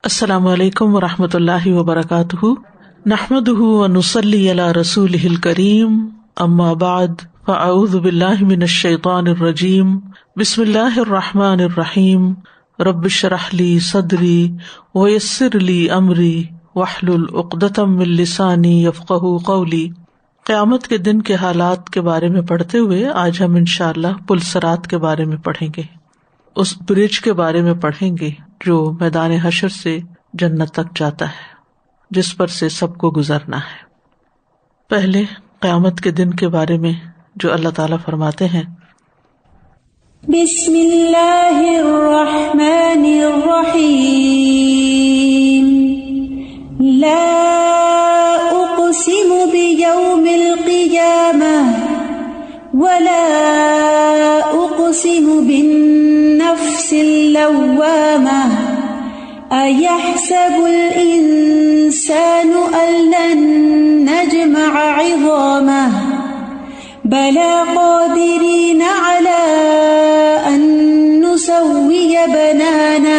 السلام علیکم ورحمۃ اللہ وبرکاتہ، نحمدہ ونصلی علی رسولہ الکریم، اما بعد فاعوذ باللہ من الشیطان الرجیم، بسم اللہ الرحمن الرحیم، رب اشرح لی صدری ویسر لی امری واحلل عقدۃ من لسانی یفقہوا قولی۔ قیامت کے دن کے حالات کے بارے میں پڑھتے ہوئے آج ہم انشاءاللہ پل صراط کے بارے میں پڑھیں گے، اس برج کے بارے میں پڑھیں گے جو میدان حشر سے جنت تک جاتا ہے، جس پر سے سب کو گزرنا ہے۔ پہلے قیامت کے دن کے بارے میں جو اللہ تعالیٰ فرماتے ہیں، بسم اللہ الرحمن الرحیم، لا اقسم بیوم القیامہ ولا اقسم بالنفس اللوامہ، ایحسب الانسان ان لن نجمع عظامہ، بلی قادرین علی ان نسوی بنانہ،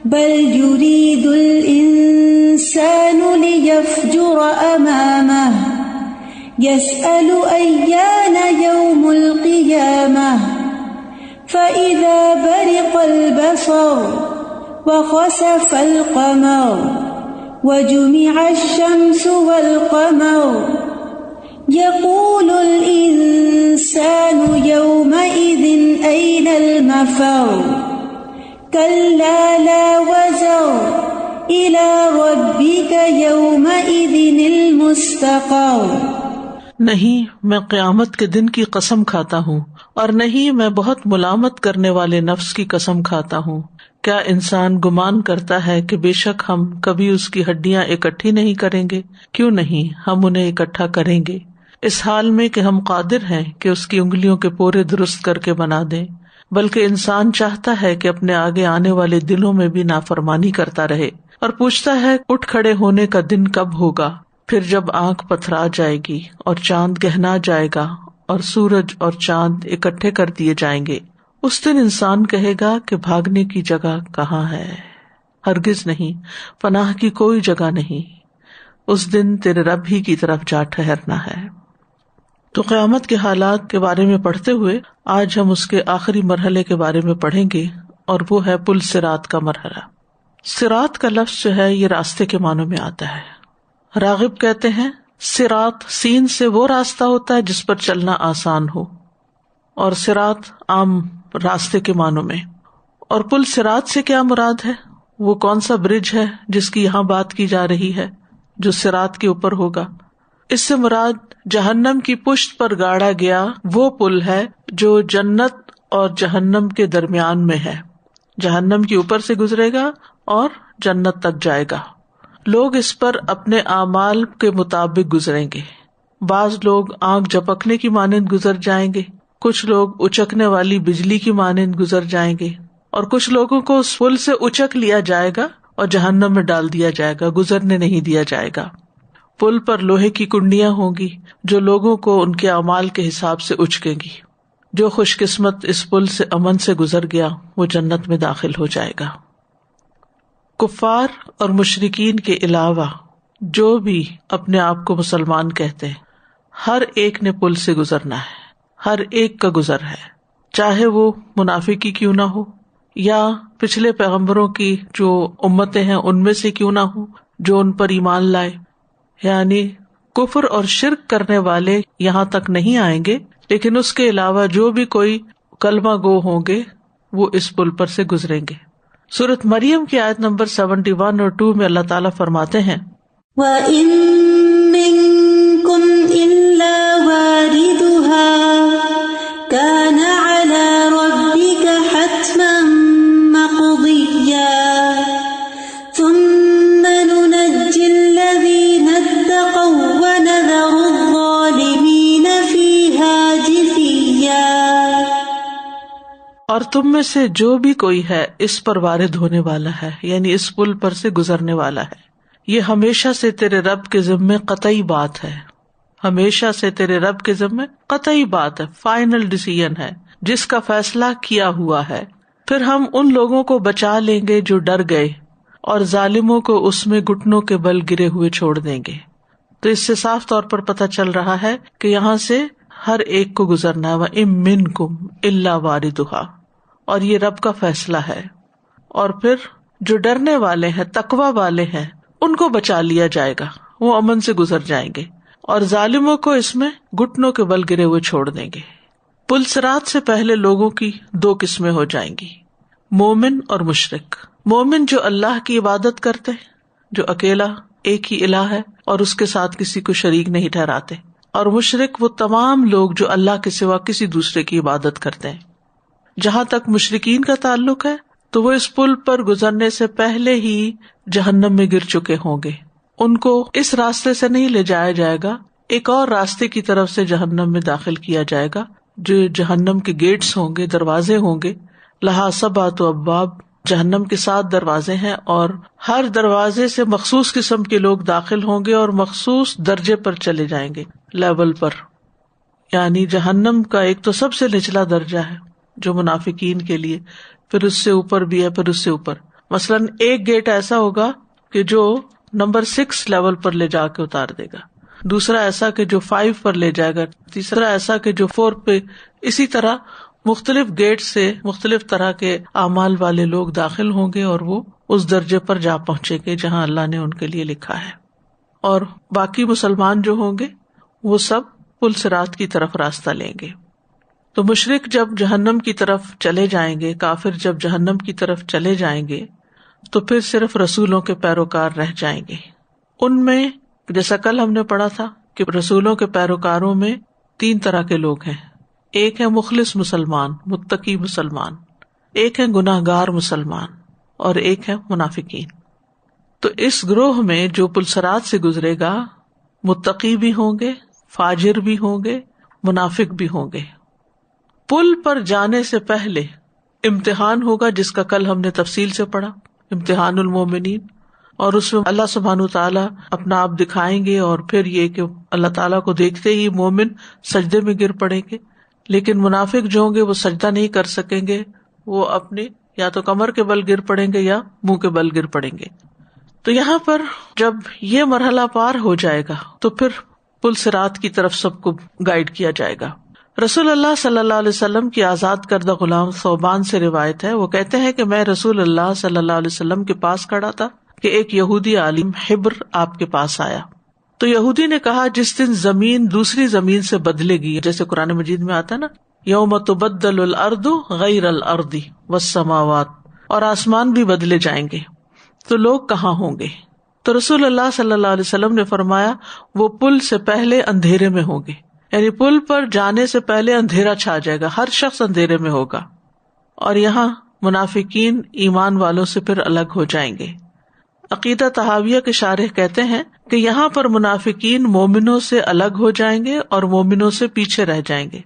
بل یرید الانسان لیفجر امامہ، یسأل ایان یوم القیامہ، فإذا برق البصر وخسف القمر وجمع الشمس والقمر، يقول الإنسان يومئذ أين المفر، كلا لا وزر إلى ربك يومئذ المستقر۔ نہیں میں قیامت کے دن کی قسم کھاتا ہوں، اور نہیں میں بہت ملامت کرنے والے نفس کی قسم کھاتا ہوں۔ کیا انسان گمان کرتا ہے کہ بے شک ہم کبھی اس کی ہڈیاں اکٹھی نہیں کریں گے؟ کیوں نہیں، ہم انہیں اکٹھا کریں گے، اس حال میں کہ ہم قادر ہیں کہ اس کی انگلیوں کے پورے درست کر کے بنا دیں۔ بلکہ انسان چاہتا ہے کہ اپنے آگے آنے والے دنوں میں بھی نافرمانی کرتا رہے، اور پوچھتا ہے اٹھ کھڑے ہونے کا دن کب ہوگا۔ پھر جب آنکھ پتھرا جائے گی اور چاند گہنا جائے گا اور سورج اور چاند اکٹھے کر دیے جائیں گے، اس دن انسان کہے گا کہ بھاگنے کی جگہ کہاں ہے؟ ہرگز نہیں، پناہ کی کوئی جگہ نہیں، اس دن تیرے رب ہی کی طرف جا ٹھہرنا ہے۔ تو قیامت کے حالات کے بارے میں پڑھتے ہوئے آج ہم اس کے آخری مرحلے کے بارے میں پڑھیں گے، اور وہ ہے پل صراط کا مرحلہ۔ صراط کا لفظ جو ہے یہ راستے کے معنوں میں آتا ہے۔ راغب کہتے ہیں صراط سین سے وہ راستہ ہوتا ہے جس پر چلنا آسان ہو، اور صراط عام راستے کے معنوں میں۔ اور پل صراط سے کیا مراد ہے؟ وہ کون سا برج ہے جس کی یہاں بات کی جا رہی ہے جو صراط کے اوپر ہوگا؟ اس سے مراد جہنم کی پشت پر گاڑا گیا وہ پل ہے جو جنت اور جہنم کے درمیان میں ہے، جہنم کے اوپر سے گزرے گا اور جنت تک جائے گا۔ لوگ اس پر اپنے اعمال کے مطابق گزریں گے، بعض لوگ آنکھ جھپکنے کی مانند گزر جائیں گے، کچھ لوگ اچکنے والی بجلی کی مانند گزر جائیں گے، اور کچھ لوگوں کو اس پل سے اچک لیا جائے گا اور جہنم میں ڈال دیا جائے گا، گزرنے نہیں دیا جائے گا۔ پل پر لوہے کی کنڈیاں ہوں گی جو لوگوں کو ان کے اعمال کے حساب سے اچکیں گی۔ جو خوش قسمت اس پل سے امن سے گزر گیا وہ جنت میں داخل ہو جائے گا۔ کفار اور مشرکین کے علاوہ جو بھی اپنے آپ کو مسلمان کہتے ہیں، ہر ایک نے پل سے گزرنا ہے، ہر ایک کا گزر ہے، چاہے وہ منافقی کیوں نہ ہو یا پچھلے پیغمبروں کی جو امتیں ہیں ان میں سے کیوں نہ ہو جو ان پر ایمان لائے۔ یعنی کفر اور شرک کرنے والے یہاں تک نہیں آئیں گے، لیکن اس کے علاوہ جو بھی کوئی کلمہ گو ہوں گے وہ اس پل پر سے گزریں گے۔ سورۃ مریم کی آیت نمبر 71 اور 2 میں اللہ تعالیٰ فرماتے ہیں، وَإِن مِّنكُمْ إِلَّا وَارِدُهَا كَانَ عَلَى رَبِّكَ حَتْمًا مَّقْضِيًّا ثُمَّ نُنَجِّي الَّذِينَ اتَّقَوْا وَنَذَرُ الظَّالِمِينَ فِيهَا جِثِيًّا۔ اور تم میں سے جو بھی کوئی ہے اس پر وارد ہونے والا ہے، یعنی اس پل پر سے گزرنے والا ہے، یہ ہمیشہ سے تیرے رب کے ذمے قطعی بات ہے، ہمیشہ سے تیرے رب کے ذمے قطعی بات ہے، فائنل ڈیسیژن ہے جس کا فیصلہ کیا ہوا ہے۔ پھر ہم ان لوگوں کو بچا لیں گے جو ڈر گئے اور ظالموں کو اس میں گھٹنوں کے بل گرے ہوئے چھوڑ دیں گے. تو اس سے صاف طور پر پتہ چل رہا ہے کہ یہاں سے ہر ایک کو گزرنا ہے. وَإِن مِّنكُمْ إِلَّا وَارِدُهَا، اور یہ رب کا فیصلہ ہے. اور پھر جو ڈرنے والے ہیں، تقوی والے ہیں، ان کو بچا لیا جائے گا، وہ امن سے گزر جائیں گے، اور ظالموں کو اس میں گھٹنوں کے بل گرے ہوئے چھوڑ دیں گے. پل صراط سے پہلے لوگوں کی دو قسمیں ہو جائیں گی، مومن اور مشرک. مومن جو اللہ کی عبادت کرتے، جو اکیلا ایک ہی الہ ہے اور اس کے ساتھ کسی کو شریک نہیں ٹھہراتے. اور مشرک وہ تمام لوگ جو اللہ کے سوا کسی دوسرے کی عبادت کرتے ہیں. جہاں تک مشرکین کا تعلق ہے تو وہ اس پل پر گزرنے سے پہلے ہی جہنم میں گر چکے ہوں گے. ان کو اس راستے سے نہیں لے جایا جائے گا، ایک اور راستے کی طرف سے جہنم میں داخل کیا جائے گا، جو جہنم کے گیٹس ہوں گے، دروازے ہوں گے. لہا سبعۃ ابواب، جہنم کے 7 دروازے ہیں، اور ہر دروازے سے مخصوص قسم کے لوگ داخل ہوں گے اور مخصوص درجے پر چلے جائیں گے، لیول پر. یعنی جہنم کا ایک تو سب سے نچلا درجہ ہے جو منافقین کے لیے، پھر اس سے اوپر بھی ہے، پھر اس سے اوپر. مثلاً ایک گیٹ ایسا ہوگا کہ جو نمبر 6 لیول پر لے جا کے اتار دے گا، دوسرا ایسا کہ جو 5 پر لے جائے گا، تیسرا ایسا کہ جو 4 پہ. اسی طرح مختلف گیٹ سے مختلف طرح کے اعمال والے لوگ داخل ہوں گے اور وہ اس درجے پر جا پہنچے گے جہاں اللہ نے ان کے لیے لکھا ہے. اور باقی مسلمان جو ہوں گے وہ سب پل صراط کی طرف راستہ لیں گے. تو مشرک جب جہنم کی طرف چلے جائیں گے، کافر جب جہنم کی طرف چلے جائیں گے، تو پھر صرف رسولوں کے پیروکار رہ جائیں گے. ان میں جیسا کل ہم نے پڑھا تھا کہ رسولوں کے پیروکاروں میں 3 طرح کے لوگ ہیں. ایک ہے مخلص مسلمان، متقی مسلمان، ایک ہے گناہ گار مسلمان، اور ایک ہے منافقین. تو اس گروہ میں جو پل صراط سے گزرے گا، متقی بھی ہوں گے، فاجر بھی ہوں گے، منافق بھی ہوں گے. پل پر جانے سے پہلے امتحان ہوگا، جس کا کل ہم نے تفصیل سے پڑھا، امتحان المومنین. اور اس میں اللہ سبحانہ وتعالیٰ اپنا آپ دکھائیں گے، اور پھر یہ کہ اللہ تعالیٰ کو دیکھتے ہی مومن سجدے میں گر پڑیں گے. لیکن منافق جو ہوں گے وہ سجدہ نہیں کر سکیں گے، وہ اپنے یا تو کمر کے بل گر پڑیں گے یا منہ کے بل گر پڑیں گے. تو یہاں پر جب یہ مرحلہ پار ہو جائے گا تو پھر پل صراط کی طرف سب کو گائیڈ کیا جائے گا. رسول اللہ صلی اللہ علیہ وسلم کی آزاد کردہ غلام ثوبان سے روایت ہے، وہ کہتے ہیں کہ میں رسول اللہ صلی اللہ علیہ وسلم کے پاس کھڑا تھا کہ ایک یہودی عالم حبر آپ کے پاس آیا. تو یہودی نے کہا، جس دن زمین دوسری زمین سے بدلے گی، جیسے قرآن مجید میں آتا ہے نا، یوم تبدل الارض غیر الارض والسماوات، اور آسمان بھی بدلے جائیں گے، تو لوگ کہاں ہوں گے؟ تو رسول اللہ صلی اللہ علیہ وسلم نے فرمایا، وہ پل سے پہلے اندھیرے میں ہوں گے. یعنی پل پر جانے سے پہلے اندھیرا چھا جائے گا، ہر شخص اندھیرے میں ہوگا. اور یہاں منافقین ایمان والوں سے پھر الگ ہو جائیں گے. عقیدہ طحاویہ کے شارح کہتے ہیں کہ یہاں پر منافقین مومنوں سے الگ ہو جائیں گے اور مومنوں سے پیچھے رہ جائیں گے،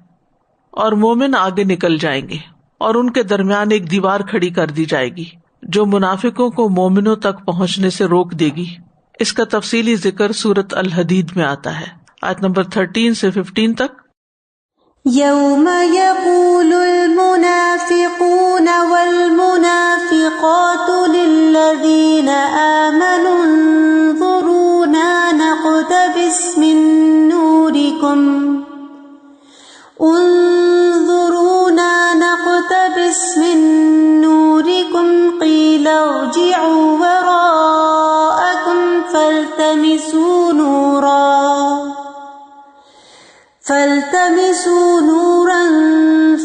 اور مومن آگے نکل جائیں گے، اور ان کے درمیان ایک دیوار کھڑی کر دی جائے گی جو منافقوں کو مومنوں تک پہنچنے سے روک دے گی. اس کا تفصیلی ذکر سورۃ الحدید میں آتا ہے، آیت نمبر 13 سے 15 تک. یوم یقول المنافقون والمنافقات للذین آمنوا انظرونا نقتبس من نورکم قیل ارجعوا وراءکم فالتمسوا نورا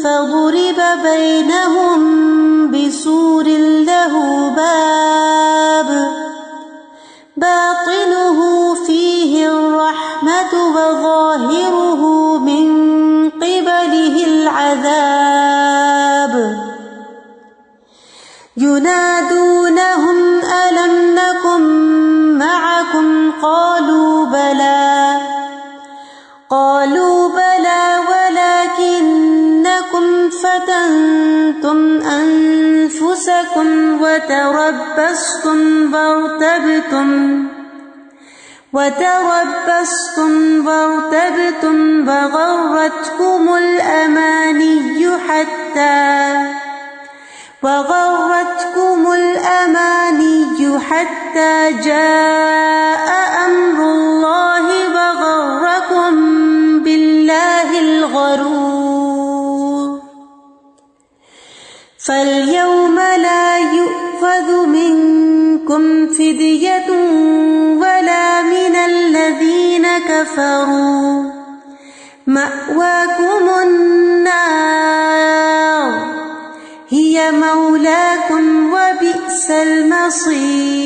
فضرب بینہم بسور لہ باب باطنہ فیہ الرحمۃ وظاہرہ من قبلہ العذاب ینادونہم الم نکن معکم قالوا بلى ولكنكم فتنتم أنفسكم وتربصتم وارتبتم وغرتكم الأماني حتى جاء أمر الله وغركم بالله الغرور فاليوم لا يؤخذ منكم فدية ولا من الذين كفروا مأواكم النار هي مولاكم وبئس المصير۔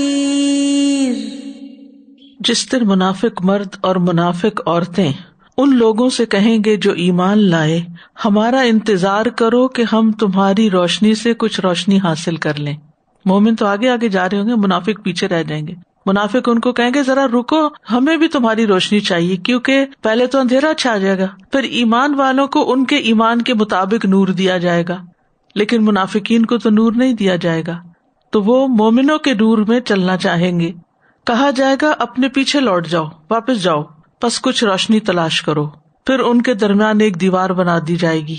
جس دن منافق مرد اور منافق عورتیں ان لوگوں سے کہیں گے جو ایمان لائے، ہمارا انتظار کرو کہ ہم تمہاری روشنی سے کچھ روشنی حاصل کر لیں۔ مومن تو آگے آگے جا رہے ہوں گے، منافق پیچھے رہ جائیں گے۔ منافق ان کو کہیں گے ذرا رکو، ہمیں بھی تمہاری روشنی چاہیے، کیونکہ پہلے تو اندھیرا چھا جائے گا، پھر ایمان والوں کو ان کے ایمان کے مطابق نور دیا جائے گا، لیکن منافقین کو تو نور نہیں دیا جائے گا، تو وہ مومنوں کے نور میں چلنا چاہیں گے۔ کہا جائے گا اپنے پیچھے لوٹ جاؤ، واپس جاؤ، پس کچھ روشنی تلاش کرو۔ پھر ان کے درمیان ایک دیوار بنا دی جائے گی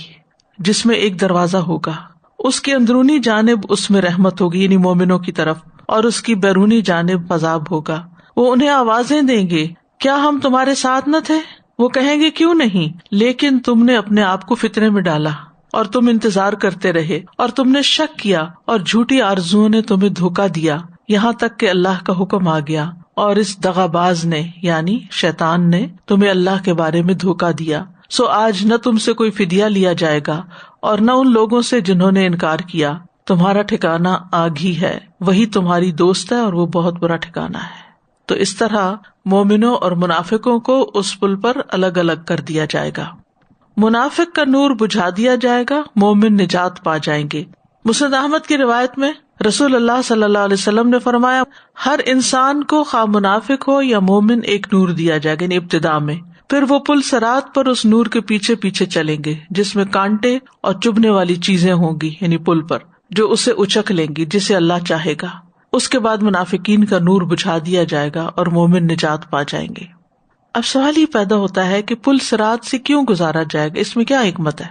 جس میں ایک دروازہ ہوگا، اس کی اندرونی جانب اس میں رحمت ہوگی یعنی مومنوں کی طرف، اور اس کی بیرونی جانب عذاب ہوگا۔ وہ انہیں آوازیں دیں گے، کیا ہم تمہارے ساتھ نہ تھے؟ وہ کہیں گے کیوں نہیں، لیکن تم نے اپنے آپ کو فتنے میں ڈالا اور تم انتظار کرتے رہے اور تم نے شک کیا اور جھوٹی آرزوؤں نے تمہیں دھوکا دیا، یہاں تک کہ اللہ کا حکم آ گیا اور اس دغاباز نے یعنی شیطان نے تمہیں اللہ کے بارے میں دھوکا دیا۔ سو آج نہ تم سے کوئی فدیہ لیا جائے گا اور نہ ان لوگوں سے جنہوں نے انکار کیا، تمہارا ٹھکانہ آگ ہی ہے، وہی تمہاری دوست ہے اور وہ بہت برا ٹھکانہ ہے۔ تو اس طرح مومنوں اور منافقوں کو اس پل پر الگ الگ کر دیا جائے گا۔ منافق کا نور بجھا دیا جائے گا، مومن نجات پا جائیں گے۔ مسند احمد کی روایت میں رسول اللہ صلی اللہ علیہ وسلم نے فرمایا، ہر انسان کو خواہ منافق ہو یا مومن ایک نور دیا جائے گا یعنی ابتدا میں، پھر وہ پل صراط پر اس نور کے پیچھے پیچھے چلیں گے جس میں کانٹے اور چبھنے والی چیزیں ہوں گی یعنی پل پر، جو اسے اچک لیں گی جسے اللہ چاہے گا۔ اس کے بعد منافقین کا نور بجھا دیا جائے گا اور مومن نجات پا جائیں گے۔ اب سوال یہ پیدا ہوتا ہے کہ پل صراط سے کیوں گزارا جائے گا، اس میں کیا حکمت ہے؟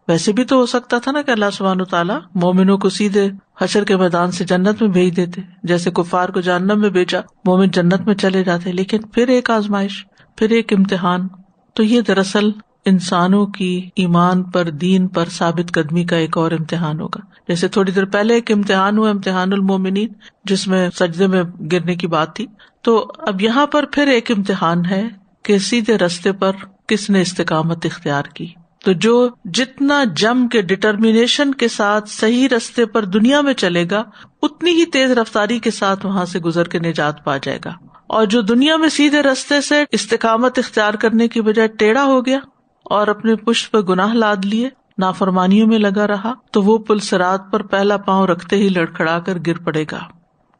ویسے بھی تو ہو سکتا تھا نا کہ اللہ سبحانہ وتعالیٰ مومنوں کو سیدھے حشر کے میدان سے جنت میں بھیج دیتے، جیسے کفار کو جہنم میں بھیجا، مومن جنت میں چلے جاتے، لیکن پھر ایک آزمائش، پھر ایک امتحان۔ تو یہ دراصل انسانوں کی ایمان پر، دین پر ثابت قدمی کا ایک اور امتحان ہوگا۔ جیسے تھوڑی دیر پہلے ایک امتحان ہوا، امتحان المومنین، جس میں سجدے میں گرنے کی بات تھی، تو اب یہاں پر پھر ایک امتحان ہے کہ سیدھے راستے پر کس نے استقامت اختیار کی۔ تو جو جتنا جم کے ڈٹرمینیشن کے ساتھ صحیح راستے پر دنیا میں چلے گا، اتنی ہی تیز رفتاری کے ساتھ وہاں سے گزر کے نجات پا جائے گا، اور جو دنیا میں سیدھے راستے سے استقامت اختیار کرنے کی بجائے ٹیڑھا ہو گیا اور اپنے پشت پہ گناہ لاد لیے، نافرمانیوں میں لگا رہا، تو وہ پل صراط پر پہلا پاؤں رکھتے ہی لڑکھڑا کر گر پڑے گا،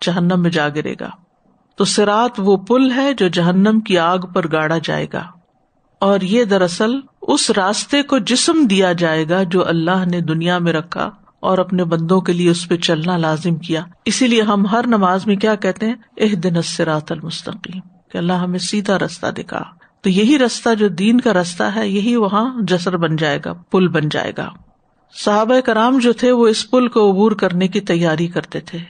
جہنم میں جا گرے گا۔ تو صراط وہ پل ہے جو جہنم کی آگ پر گاڑا جائے گا، اور یہ دراصل اس راستے کو جسم دیا جائے گا جو اللہ نے دنیا میں رکھا اور اپنے بندوں کے لیے اس پہ چلنا لازم کیا۔ اسی لیے ہم ہر نماز میں کیا کہتے ہیں، اہدنا الصراط المستقیم، کہ اللہ ہمیں سیدھا راستہ دکھا۔ تو یہی راستہ جو دین کا راستہ ہے، یہی وہاں جسر بن جائے گا، پل بن جائے گا۔ صحابہ کرام جو تھے وہ اس پل کو عبور کرنے کی تیاری کرتے تھے۔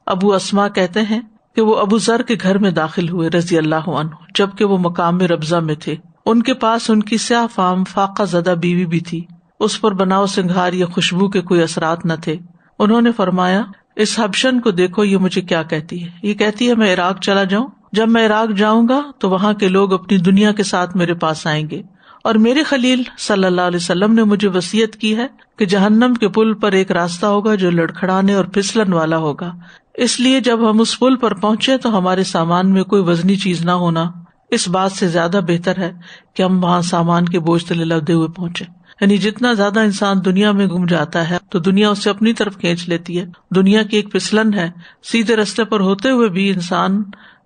ابو اسما کہتے ہیں کہ وہ ابو ذر کے گھر میں داخل ہوئے رضی اللہ عنہ، جبکہ وہ مقام ربضہ میں تھے۔ ان کے پاس ان کی سیاہ فام فاقہ زدہ بیوی بھی تھی، اس پر بناؤ سنگھار یا خوشبو کے کوئی اثرات نہ تھے۔ انہوں نے فرمایا، اس حبشن کو دیکھو، یہ مجھے کیا کہتی ہے؟ یہ کہتی ہے میں عراق چلا جاؤں، جب میں عراق جاؤں گا تو وہاں کے لوگ اپنی دنیا کے ساتھ میرے پاس آئیں گے، اور میرے خلیل صلی اللہ علیہ وسلم نے مجھے وصیت کی ہے کہ جہنم کے پل پر ایک راستہ ہوگا جو لڑکھڑانے اور پھسلن والا ہوگا، اس لیے جب ہم اس پل پر پہنچے تو ہمارے سامان میں کوئی وزنی چیز نہ ہونا، اس بات سے زیادہ بہتر ہے کہ ہم وہاں سامان کے بوجھ تلے لدے ہوئے پہنچے۔ یعنی جتنا زیادہ انسان دنیا میں گم جاتا ہے تو دنیا اسے اپنی طرف کھینچ لیتی ہے، دنیا کی ایک پھسلن ہے۔ سیدھے راستے پر ہوتے ہوئے بھی انسان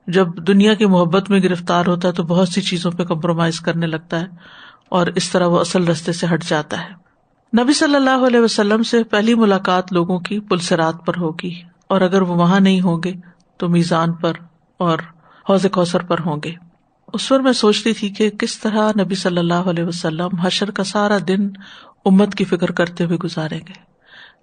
جب دنیا کی محبت میں گرفتار ہوتا ہے تو بہت سی چیزوں پہ کمپرومائز کرنے لگتا ہے، اور اس طرح وہ اصل راستے سے ہٹ جاتا ہے۔ نبی صلی اللہ علیہ وسلم سے پہلی ملاقات لوگوں کی پل صراط پر ہوگی، اور اگر وہ وہاں نہیں ہوں گے تو میزان پر اور حوض کوثر پر ہوں گے۔ اس پر میں سوچتی تھی کہ کس طرح نبی صلی اللہ علیہ وسلم حشر کا سارا دن امت کی فکر کرتے ہوئے گزاریں گے۔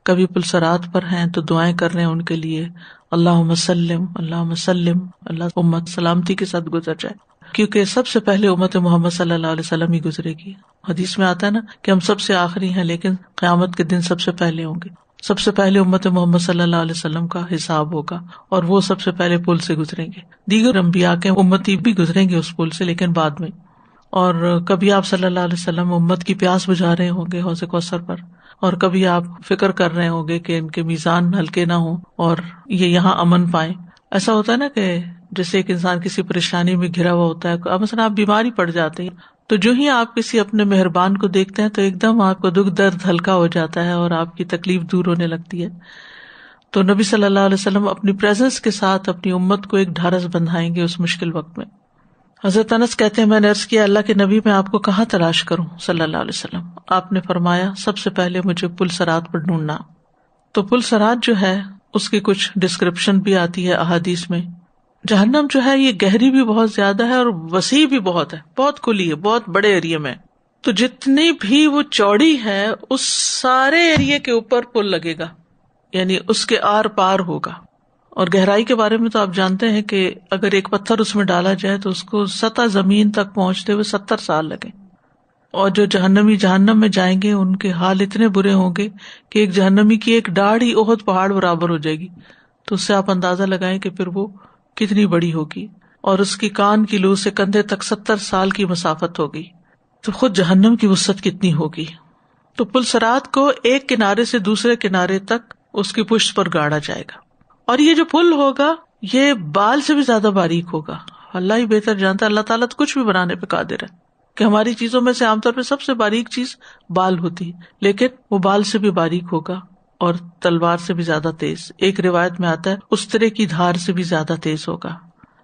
کبھی پلسرات پر ہیں تو دعائیں کر رہے ہیں ان کے لیے، اللہم سلم اللہم سلم، اللہ امت سلامتی کے ساتھ گزر جائے، کیونکہ سب سے پہلے امت محمد صلی اللہ علیہ وسلم ہی گزرے گی. حدیث میں آتا ہے نا کہ ہم سب سے آخری ہیں لیکن قیامت کے دن سب سے پہلے ہوں گے. سب سے پہلے امت محمد صلی اللہ علیہ وسلم کا حساب ہوگا اور وہ سب سے پہلے پل سے گزریں گے. دیگر انبیاء کے امتی بھی گزریں گے اس پل سے لیکن بعد میں. اور کبھی آپ صلی اللہ علیہ وسلم امت کی پیاس بجھا رہے ہوں گے حوض کوثر پر، اور کبھی آپ فکر کر رہے ہوں گے کہ ان کے میزان ہلکے نہ ہوں اور یہ یہاں امن پائیں. ایسا ہوتا ہے نا کہ جیسے ایک انسان کسی پریشانی میں گھرا ہوا ہوتا ہے، مثلا آپ بیماری پڑ جاتے ہیں تو جو ہی آپ کسی اپنے مہربان کو دیکھتے ہیں تو ایک دم آپ کو دکھ درد ہلکا ہو جاتا ہے اور آپ کی تکلیف دور ہونے لگتی ہے. تو نبی صلی اللہ علیہ وسلم اپنی پریزنس کے ساتھ اپنی امت کو ایک ڈھارس بندھائیں گے اس مشکل وقت میں. حضرت انس کہتے ہیں میں نے عرض کیا اللہ کے نبی میں آپ کو کہاں تلاش کروں صلی اللہ علیہ وسلم. آپ نے فرمایا سب سے پہلے مجھے پل صراط پر ڈھونڈنا. تو پل صراط جو ہے اس کی کچھ ڈسکرپشن بھی آتی ہے احادیث میں. جہنم جو ہے یہ گہری بھی بہت زیادہ ہے اور وسیع بھی بہت ہے، بہت کھلی ہے، بہت بڑے ایریا میں. تو جتنی بھی وہ چوڑی ہے اس سارے ایریا کے اوپر پل لگے گا، یعنی اس کے آر پار ہوگا. اور گہرائی کے بارے میں تو آپ جانتے ہیں کہ اگر ایک پتھر اس میں ڈالا جائے تو اس کو سطح زمین تک پہنچتے ہوئے 70 سال لگیں. اور جو جہنمی جہنم میں جائیں گے ان کے حال اتنے برے ہوں گے کہ ایک جہنمی کی ایک ڈاڑھ ہی احد پہاڑ برابر ہو جائے گی. تو اس سے آپ اندازہ لگائیں کہ پھر وہ کتنی بڑی ہوگی. اور اس کی کان کی لو سے کندھے تک 70 سال کی مسافت ہوگی. تو خود جہنم کی وسعت کتنی ہوگی. تو پل صراط کو ایک کنارے سے دوسرے کنارے تک اس کی پشت پر گاڑا جائے گا. اور یہ جو پل ہوگا یہ بال سے بھی زیادہ باریک ہوگا. اللہ ہی بہتر جانتا ہے، اللہ تعالیٰ تو کچھ بھی بنانے پہ قادر ہے کہ ہماری چیزوں میں سے عام طور پہ سب سے باریک چیز بال ہوتی ہے، لیکن وہ بال سے بھی باریک ہوگا اور تلوار سے بھی زیادہ تیز. ایک روایت میں آتا ہے استرے کی دھار سے بھی زیادہ تیز ہوگا.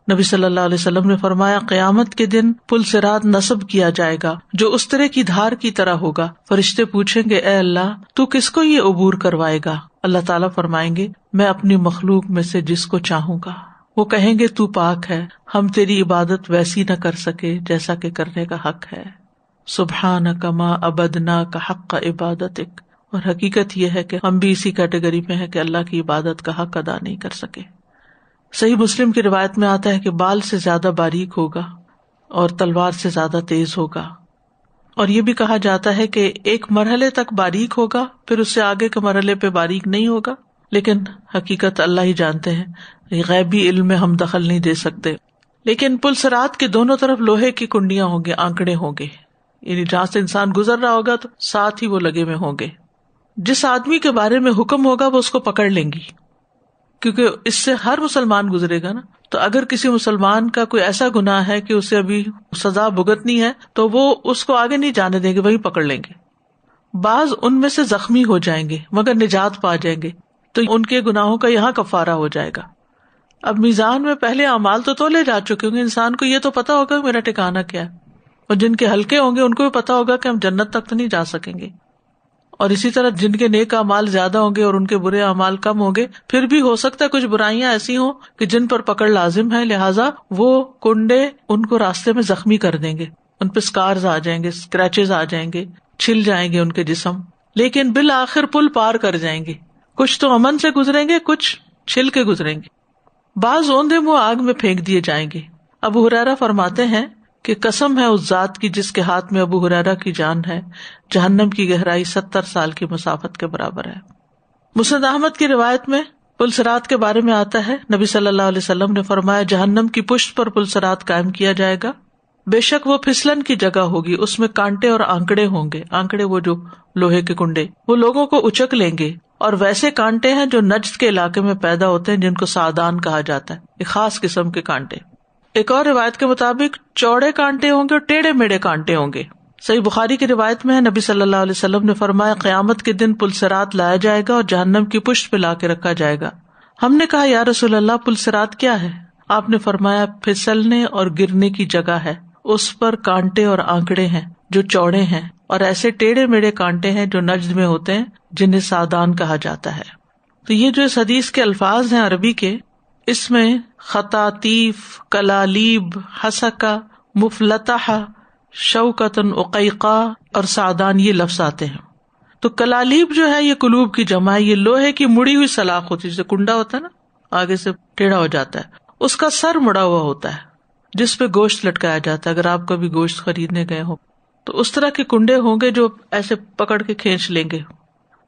نبی صلی اللہ علیہ وسلم نے فرمایا قیامت کے دن پل صراط نصب کیا جائے گا جو استرے کی دھار کی طرح ہوگا. فرشتے پوچھیں گے اے اللہ تو کس کو یہ عبور کروائے گا؟ اللہ تعالیٰ فرمائیں گے میں اپنی مخلوق میں سے جس کو چاہوں گا. وہ کہیں گے تو پاک ہے، ہم تیری عبادت ویسی نہ کر سکے جیسا کہ کرنے کا حق ہے. سبحانک ما عبدناک حق عبادتک. اور حقیقت یہ ہے کہ ہم بھی اسی کیٹیگری میں ہیں کہ اللہ کی عبادت کا حق ادا نہیں کر سکے. صحیح مسلم کی روایت میں آتا ہے کہ بال سے زیادہ باریک ہوگا اور تلوار سے زیادہ تیز ہوگا. اور یہ بھی کہا جاتا ہے کہ ایک مرحلے تک باریک ہوگا پھر اس سے آگے کے مرحلے پہ باریک نہیں ہوگا، لیکن حقیقت اللہ ہی جانتے ہیں، غیبی علم میں ہم دخل نہیں دے سکتے. لیکن پل صراط کے دونوں طرف لوہے کی کنڈیاں ہوں گے، آنکڑے ہوں گے، یعنی جہاں سے انسان گزر رہا ہوگا تو ساتھ ہی وہ لگے ہوئے ہوں گے. جس آدمی کے بارے میں حکم ہوگا وہ اس کو پکڑ لیں گی، کیونکہ اس سے ہر مسلمان گزرے گا نا. تو اگر کسی مسلمان کا کوئی ایسا گناہ ہے کہ اسے ابھی سزا بھگتنی ہے تو وہ اس کو آگے نہیں جانے دیں گے، وہی پکڑ لیں گے. بعض ان میں سے زخمی ہو جائیں گے مگر نجات پا جائیں گے تو ان کے گناہوں کا یہاں کفارہ ہو جائے گا. اب میزان میں پہلے اعمال تو تولے جا چکے ہوں گے، انسان کو یہ تو پتا ہوگا کہ میرا ٹھکانہ کیا ہے، اور جن کے ہلکے ہوں گے ان کو بھی پتا ہوگا کہ ہم جنت تک تو نہیں جا سکیں گے. اور اسی طرح جن کے نیک اعمال زیادہ ہوں گے اور ان کے برے اعمال کم ہوں گے، پھر بھی ہو سکتا ہے کچھ برائیاں ایسی ہوں کہ جن پر پکڑ لازم ہے، لہٰذا وہ کنڈے ان کو راستے میں زخمی کر دیں گے، ان پہ اسکارز آ جائیں گے، اسکریچز آ جائیں گے، چھل جائیں گے ان کے جسم، لیکن بالآخر پل پار کر جائیں گے. کچھ تو امن سے گزریں گے، کچھ چھل کے گزریں گے. بعض اوندے منہ آگ میں پھینک دیے جائیں گے. ابو ہریرہ فرماتے ہیں کہ قسم ہے اس ذات کی جس کے ہاتھ میں ابو ہریرہ کی جان ہے، جہنم کی گہرائی 70 سال کی مسافت کے برابر ہے. مسند احمد کی روایت میں پل صراط کے بارے میں آتا ہے، نبی صلی اللہ علیہ وسلم نے فرمایا جہنم کی پشت پر پل صراط قائم کیا جائے گا. بے شک وہ پھسلن کی جگہ ہوگی، اس میں کانٹے اور آنکڑے ہوں گے. آنکڑے وہ جو لوہے کے کنڈے، وہ لوگوں کو اچک لیں گے. اور ویسے کانٹے ہیں جو نجد کے علاقے میں پیدا ہوتے ہیں، جن کو سعدان کہا جاتا ہے، ایک خاص قسم کے کانٹے. ایک اور روایت کے مطابق چوڑے کانٹے ہوں گے اور ٹیڑھے میڑے کانٹے ہوں گے. صحیح بخاری کی روایت میں ہے، نبی صلی اللہ علیہ وسلم نے فرمایا قیامت کے دن پل صراط لایا جائے گا اور جہنم کی پشت پہ لا کے رکھا جائے گا. ہم نے کہا یا رسول اللہ پل صراط کیا ہے؟ آپ نے فرمایا پھسلنے اور گرنے کی جگہ ہے، اس پر کانٹے اور آنکڑے ہیں جو چوڑے ہیں، اور ایسے ٹیڑھے میڑے کانٹے ہیں جو نجد میں ہوتے ہیں، جنہیں سعدان کہا جاتا ہے. تو یہ جو اس حدیث کے الفاظ ہیں عربی کے، اس میں خطاطیف، کلالیب، حسکہ، مفلتح، شوکتن، عقیقہ اور سعدان یہ لفظ آتے ہیں. تو کلالیب جو ہے یہ قلوب کی جمع ہے، یہ لوہے کی مڑی ہوئی سلاخ ہوتی ہے، جیسے کنڈا ہوتا ہے نا آگے سے ٹیڑھا ہو جاتا ہے، اس کا سر مڑا ہوا ہوتا ہے جس پہ گوشت لٹکایا جاتا ہے. اگر آپ کبھی گوشت خریدنے گئے ہو تو اس طرح کے کنڈے ہوں گے جو ایسے پکڑ کے کھینچ لیں گے.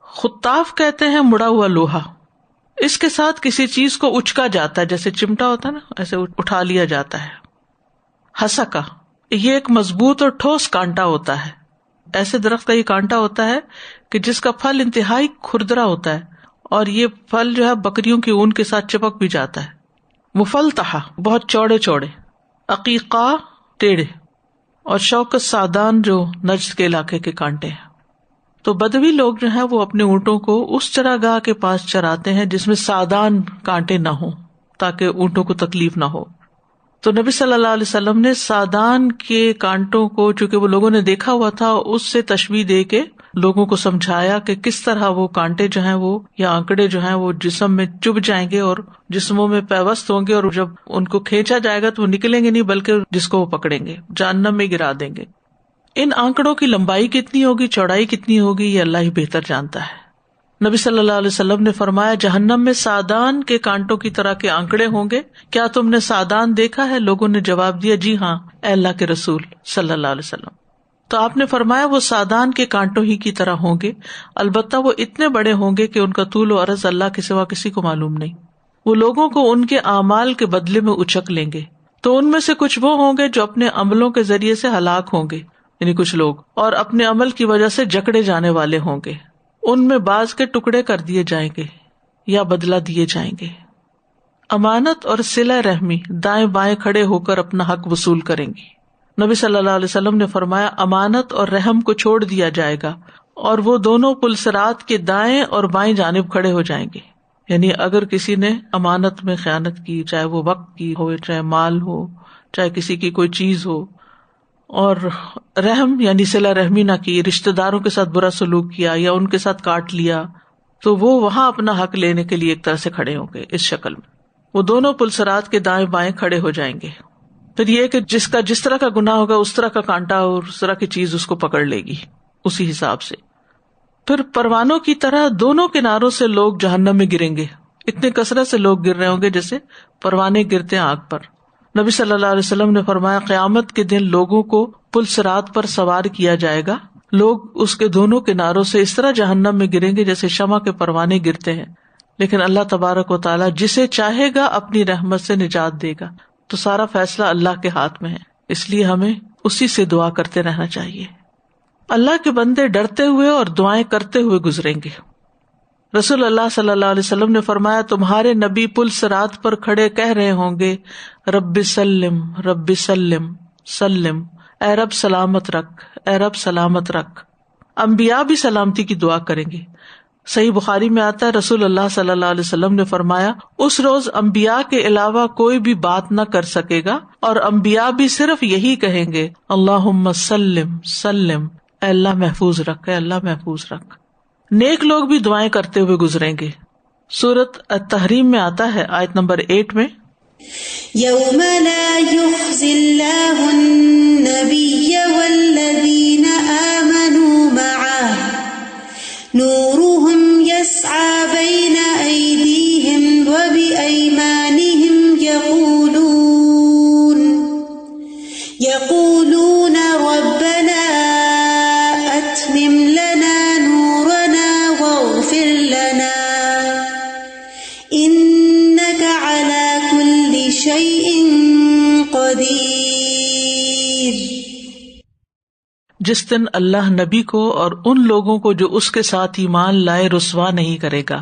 خطاف کہتے ہیں مڑا ہوا لوہا. اس کے ساتھ کسی چیز کو اچکا جاتا ہے، جیسے چمٹا ہوتا ہے نا ایسے اٹھا لیا جاتا ہے. ہسکا یہ ایک مضبوط اور ٹھوس کانٹا ہوتا ہے. ایسے درخت کا یہ کانٹا ہوتا ہے کہ جس کا پھل انتہائی کھردرا ہوتا ہے اور یہ پھل جو ہے بکریوں کی اون کے ساتھ چپک بھی جاتا ہے. مفلتحا بہت چوڑے چوڑے. عقیقہ ٹیڑھے. اور شوکت سادان جو نجد کے علاقے کے کانٹے ہیں. تو بدوی لوگ جو ہیں وہ اپنے اونٹوں کو اس چراگاہ کے پاس چراتے ہیں جس میں سادان کانٹے نہ ہوں تاکہ اونٹوں کو تکلیف نہ ہو. تو نبی صلی اللہ علیہ وسلم نے سادان کے کانٹوں کو، چونکہ وہ لوگوں نے دیکھا ہوا تھا، اس سے تشبیہ دے کے لوگوں کو سمجھایا کہ کس طرح وہ کانٹے جو ہیں وہ یا آنکڑے جو ہیں وہ جسم میں چبھ جائیں گے اور جسموں میں پیوست ہوں گے، اور جب ان کو کھینچا جائے گا تو وہ نکلیں گے نہیں بلکہ جس کو وہ پکڑیں گے جہنم میں گرا دیں گے. ان آنکڑوں کی لمبائی کتنی ہوگی، چوڑائی کتنی ہوگی، یہ اللہ ہی بہتر جانتا ہے. نبی صلی اللہ علیہ وسلم نے فرمایا جہنم میں سادان کے کانٹوں کی طرح کے آنکڑے ہوں گے. کیا تم نے سادان دیکھا ہے؟ لوگوں نے جواب دیا جی ہاں اے اللہ کے رسول صلی اللہ علیہ وسلم. تو آپ نے فرمایا وہ سادان کے کانٹوں ہی کی طرح ہوں گے، البتہ وہ اتنے بڑے ہوں گے کہ ان کا طول و عرض اللہ کے سوا کسی کو معلوم نہیں. وہ لوگوں کو ان کے اعمال کے بدلے میں اچک لیں گے. تو ان میں سے کچھ وہ ہوں گے جو اپنے عملوں کے ذریعے سے ہلاک ہوں گے، یعنی کچھ لوگ، اور اپنے عمل کی وجہ سے جکڑے جانے والے ہوں گے. ان میں بعض کے ٹکڑے کر دیے جائیں گے یا بدلہ دیے جائیں گے. امانت اور صلہ رحمی دائیں بائیں کھڑے ہو کر اپنا حق وصول کریں گی. نبی صلی اللہ علیہ وسلم نے فرمایا امانت اور رحم کو چھوڑ دیا جائے گا اور وہ دونوں پلسرات کے دائیں اور بائیں جانب کھڑے ہو جائیں گے. یعنی اگر کسی نے امانت میں خیانت کی، چاہے وہ وقت کی ہو، چاہے مال ہو، چاہے کسی کی کوئی چیز ہو، اور رحم یعنی صلہ رحمی نہ کی، رشتہ داروں کے ساتھ برا سلوک کیا یا ان کے ساتھ کاٹ لیا، تو وہ وہاں اپنا حق لینے کے لیے ایک طرح سے کھڑے ہوں گے. اس شکل میں وہ دونوں پلسرات کے دائیں بائیں کھڑے ہو جائیں گے. پھر یہ کہ جس کا جس طرح کا گناہ ہوگا اس طرح کا کانٹا اور اس طرح کی چیز اس کو پکڑ لے گی اسی حساب سے. پھر پروانوں کی طرح دونوں کناروں سے لوگ جہنم میں گریں گے. اتنے کثرت سے لوگ گر رہے ہوں گے جیسے پروانے گرتے ہیں آگ پر. نبی صلی اللہ علیہ وسلم نے فرمایا قیامت کے دن لوگوں کو پل صراط پر سوار کیا جائے گا. لوگ اس کے دونوں کناروں سے اس طرح جہنم میں گریں گے جیسے شمع کے پروانے گرتے ہیں. لیکن اللہ تبارک و تعالیٰ جسے چاہے گا اپنی رحمت سے نجات دے گا. تو سارا فیصلہ اللہ کے ہاتھ میں ہے، اس لیے ہمیں اسی سے دعا کرتے رہنا چاہیے. اللہ کے بندے ڈرتے ہوئے اور دعائیں کرتے ہوئے گزریں گے. رسول اللہ صلی اللہ علیہ وسلم نے فرمایا تمہارے نبی پل صراط پر کھڑے کہہ رہے ہوں گے رب سلم رب سلم سلم، اے رب سلامت رکھ، اے رب سلامت رکھ. انبیاء بھی سلامتی کی دعا کریں گے. صحیح بخاری میں آتا ہے رسول اللہ صلی اللہ علیہ وسلم نے فرمایا اس روز انبیاء کے علاوہ کوئی بھی بات نہ کر سکے گا اور انبیاء بھی صرف یہی کہیں گے اللہم سلم سلم، اے اللہ محفوظ رکھ، اے اللہ محفوظ رکھ. نیک لوگ بھی دعائیں کرتے ہوئے گزریں گے. سورۃ التحریم میں آتا ہے آیت نمبر 8 میں یوم لا یخزی اللہ النبی والذین آمنوا معه نورهم يسعى بين أيديهم وبأيمانهم يقولون ربنا أتمم لنا نورنا واغفر لنا إنك على كل شيء قدير. جس دن اللہ نبی کو اور ان لوگوں کو جو اس کے ساتھ ایمان لائے رسوا نہیں کرے گا.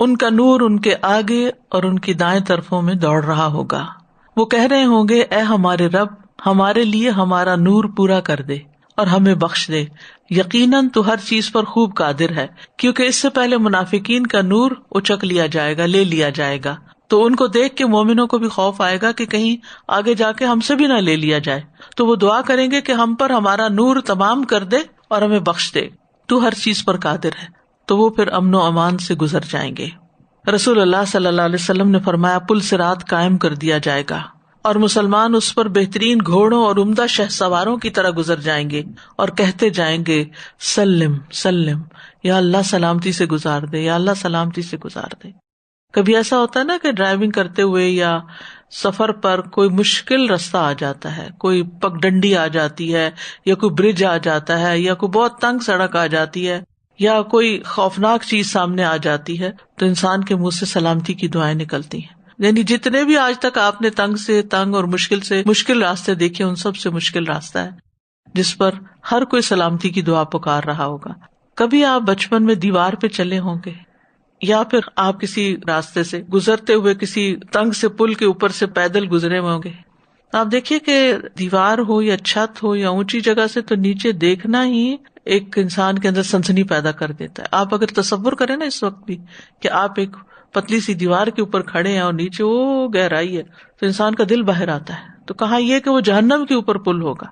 ان کا نور ان کے آگے اور ان کی دائیں طرفوں میں دوڑ رہا ہوگا. وہ کہہ رہے ہوں گے اے ہمارے رب ہمارے لیے ہمارا نور پورا کر دے اور ہمیں بخش دے، یقیناً تو ہر چیز پر خوب قادر ہے. کیونکہ اس سے پہلے منافقین کا نور اچک لیا جائے گا، لے لیا جائے گا. تو ان کو دیکھ کے مومنوں کو بھی خوف آئے گا کہ کہیں آگے جا کے ہم سے بھی نہ لے لیا جائے. تو وہ دعا کریں گے کہ ہم پر ہمارا نور تمام کر دے اور ہمیں بخش دے، تو ہر چیز پر قادر ہے. تو وہ پھر امن و امان سے گزر جائیں گے. رسول اللہ صلی اللہ علیہ وسلم نے فرمایا پل صراط قائم کر دیا جائے گا اور مسلمان اس پر بہترین گھوڑوں اور عمدہ شہ سواروں کی طرح گزر جائیں گے اور کہتے جائیں گے سلم سلم، یا اللہ سلامتی سے گزار دے، یا اللہ سلامتی سے گزار دے. کبھی ایسا ہوتا ہے نا کہ ڈرائیونگ کرتے ہوئے یا سفر پر کوئی مشکل راستہ آ جاتا ہے، کوئی پگڈنڈی آ جاتی ہے، یا کوئی برج آ جاتا ہے، یا کوئی بہت تنگ سڑک آ جاتی ہے، یا کوئی خوفناک چیز سامنے آ جاتی ہے، تو انسان کے منہ سے سلامتی کی دعائیں نکلتی ہیں. یعنی جتنے بھی آج تک آپ نے تنگ سے تنگ اور مشکل سے مشکل راستے دیکھے، ان سب سے مشکل راستہ ہے جس پر ہر کوئی سلامتی کی دعا پکار رہا ہوگا. کبھی آپ بچپن میں دیوار پہ چلے ہوں گے، یا پھر آپ کسی راستے سے گزرتے ہوئے کسی تنگ سے پل کے اوپر سے پیدل گزرے ہوں گے. آپ دیکھیے کہ دیوار ہو یا چھت ہو یا اونچی جگہ سے تو نیچے دیکھنا ہی ایک انسان کے اندر سنسنی پیدا کر دیتا ہے. آپ اگر تصور کریں نا اس وقت بھی کہ آپ ایک پتلی سی دیوار کے اوپر کھڑے ہیں اور نیچے وہ گہرائی ہے، تو انسان کا دل باہر آتا ہے. تو کہاں یہ کہ وہ جہنم کے اوپر پل ہوگا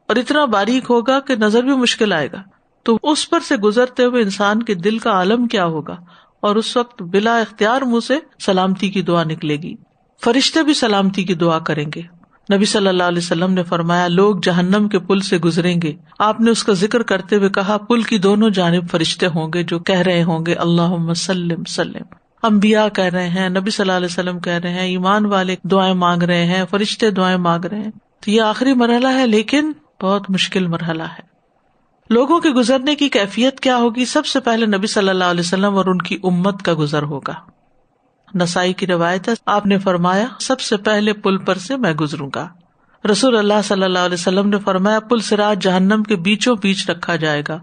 اور اتنا باریک ہوگا کہ نظر بھی مشکل آئے گا. تو اس پر سے گزرتے ہوئے انسان کے دل کا عالم کیا ہوگا، اور اس وقت بلا اختیار منہ سے سلامتی کی دعا نکلے گی. فرشتے بھی سلامتی کی دعا کریں گے. نبی صلی اللہ علیہ وسلم نے فرمایا لوگ جہنم کے پل سے گزریں گے. آپ نے اس کا ذکر کرتے ہوئے کہا پل کی دونوں جانب فرشتے ہوں گے جو کہہ رہے ہوں گے اللہم سلم سلم. انبیاء کہہ رہے ہیں، نبی صلی اللہ علیہ وسلم کہہ رہے ہیں، ایمان والے دعائیں مانگ رہے ہیں، فرشتے دعائیں مانگ رہے ہیں. تو یہ آخری مرحلہ ہے، لیکن بہت مشکل مرحلہ ہے. لوگوں کے گزرنے کی کیفیت کیا ہوگی؟ سب سے پہلے نبی صلی اللہ علیہ وسلم اور ان کی امت کا گزر ہوگا. نسائی کی روایت ہے، آپ نے فرمایا سب سے پہلے پل پر سے میں گزروں گا. رسول اللہ صلی اللہ علیہ وسلم نے فرمایا پل صراط جہنم کے بیچوں بیچ رکھا جائے گا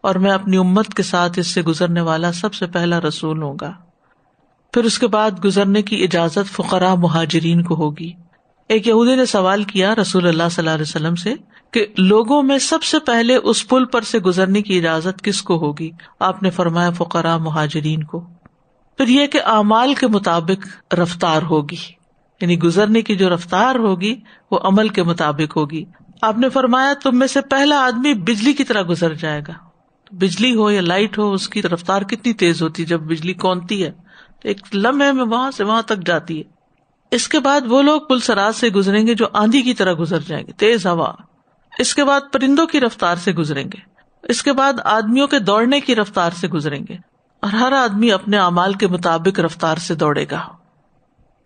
اور میں اپنی امت کے ساتھ اس سے گزرنے والا سب سے پہلا رسول ہوں گا. پھر اس کے بعد گزرنے کی اجازت فقراء مہاجرین کو ہوگی. ایک یہودی نے سوال کیا رسول اللہ صلی اللہ علیہ وسلم سے کہ لوگوں میں سب سے پہلے اس پل پر سے گزرنے کی اجازت کس کو ہوگی؟ آپ نے فرمایا فقراء مہاجرین کو. پھر یہ کہ اعمال کے مطابق رفتار ہوگی، یعنی گزرنے کی جو رفتار ہوگی وہ عمل کے مطابق ہوگی. آپ نے فرمایا تم میں سے پہلا آدمی بجلی کی طرح گزر جائے گا. بجلی ہو یا لائٹ ہو، اس کی رفتار کتنی تیز ہوتی ہے. جب بجلی کونتی ہے ایک لمحے میں وہاں سے وہاں تک جاتی ہے. اس کے بعد وہ لوگ پل صراط سے گزریں گے جو آندھی کی طرح گزر جائیں گے، تیز ہوا. اس کے بعد پرندوں کی رفتار سے گزریں گے. اس کے بعد آدمیوں کے دوڑنے کی رفتار سے گزریں گے، اور ہر آدمی اپنے اعمال کے مطابق رفتار سے دوڑے گا.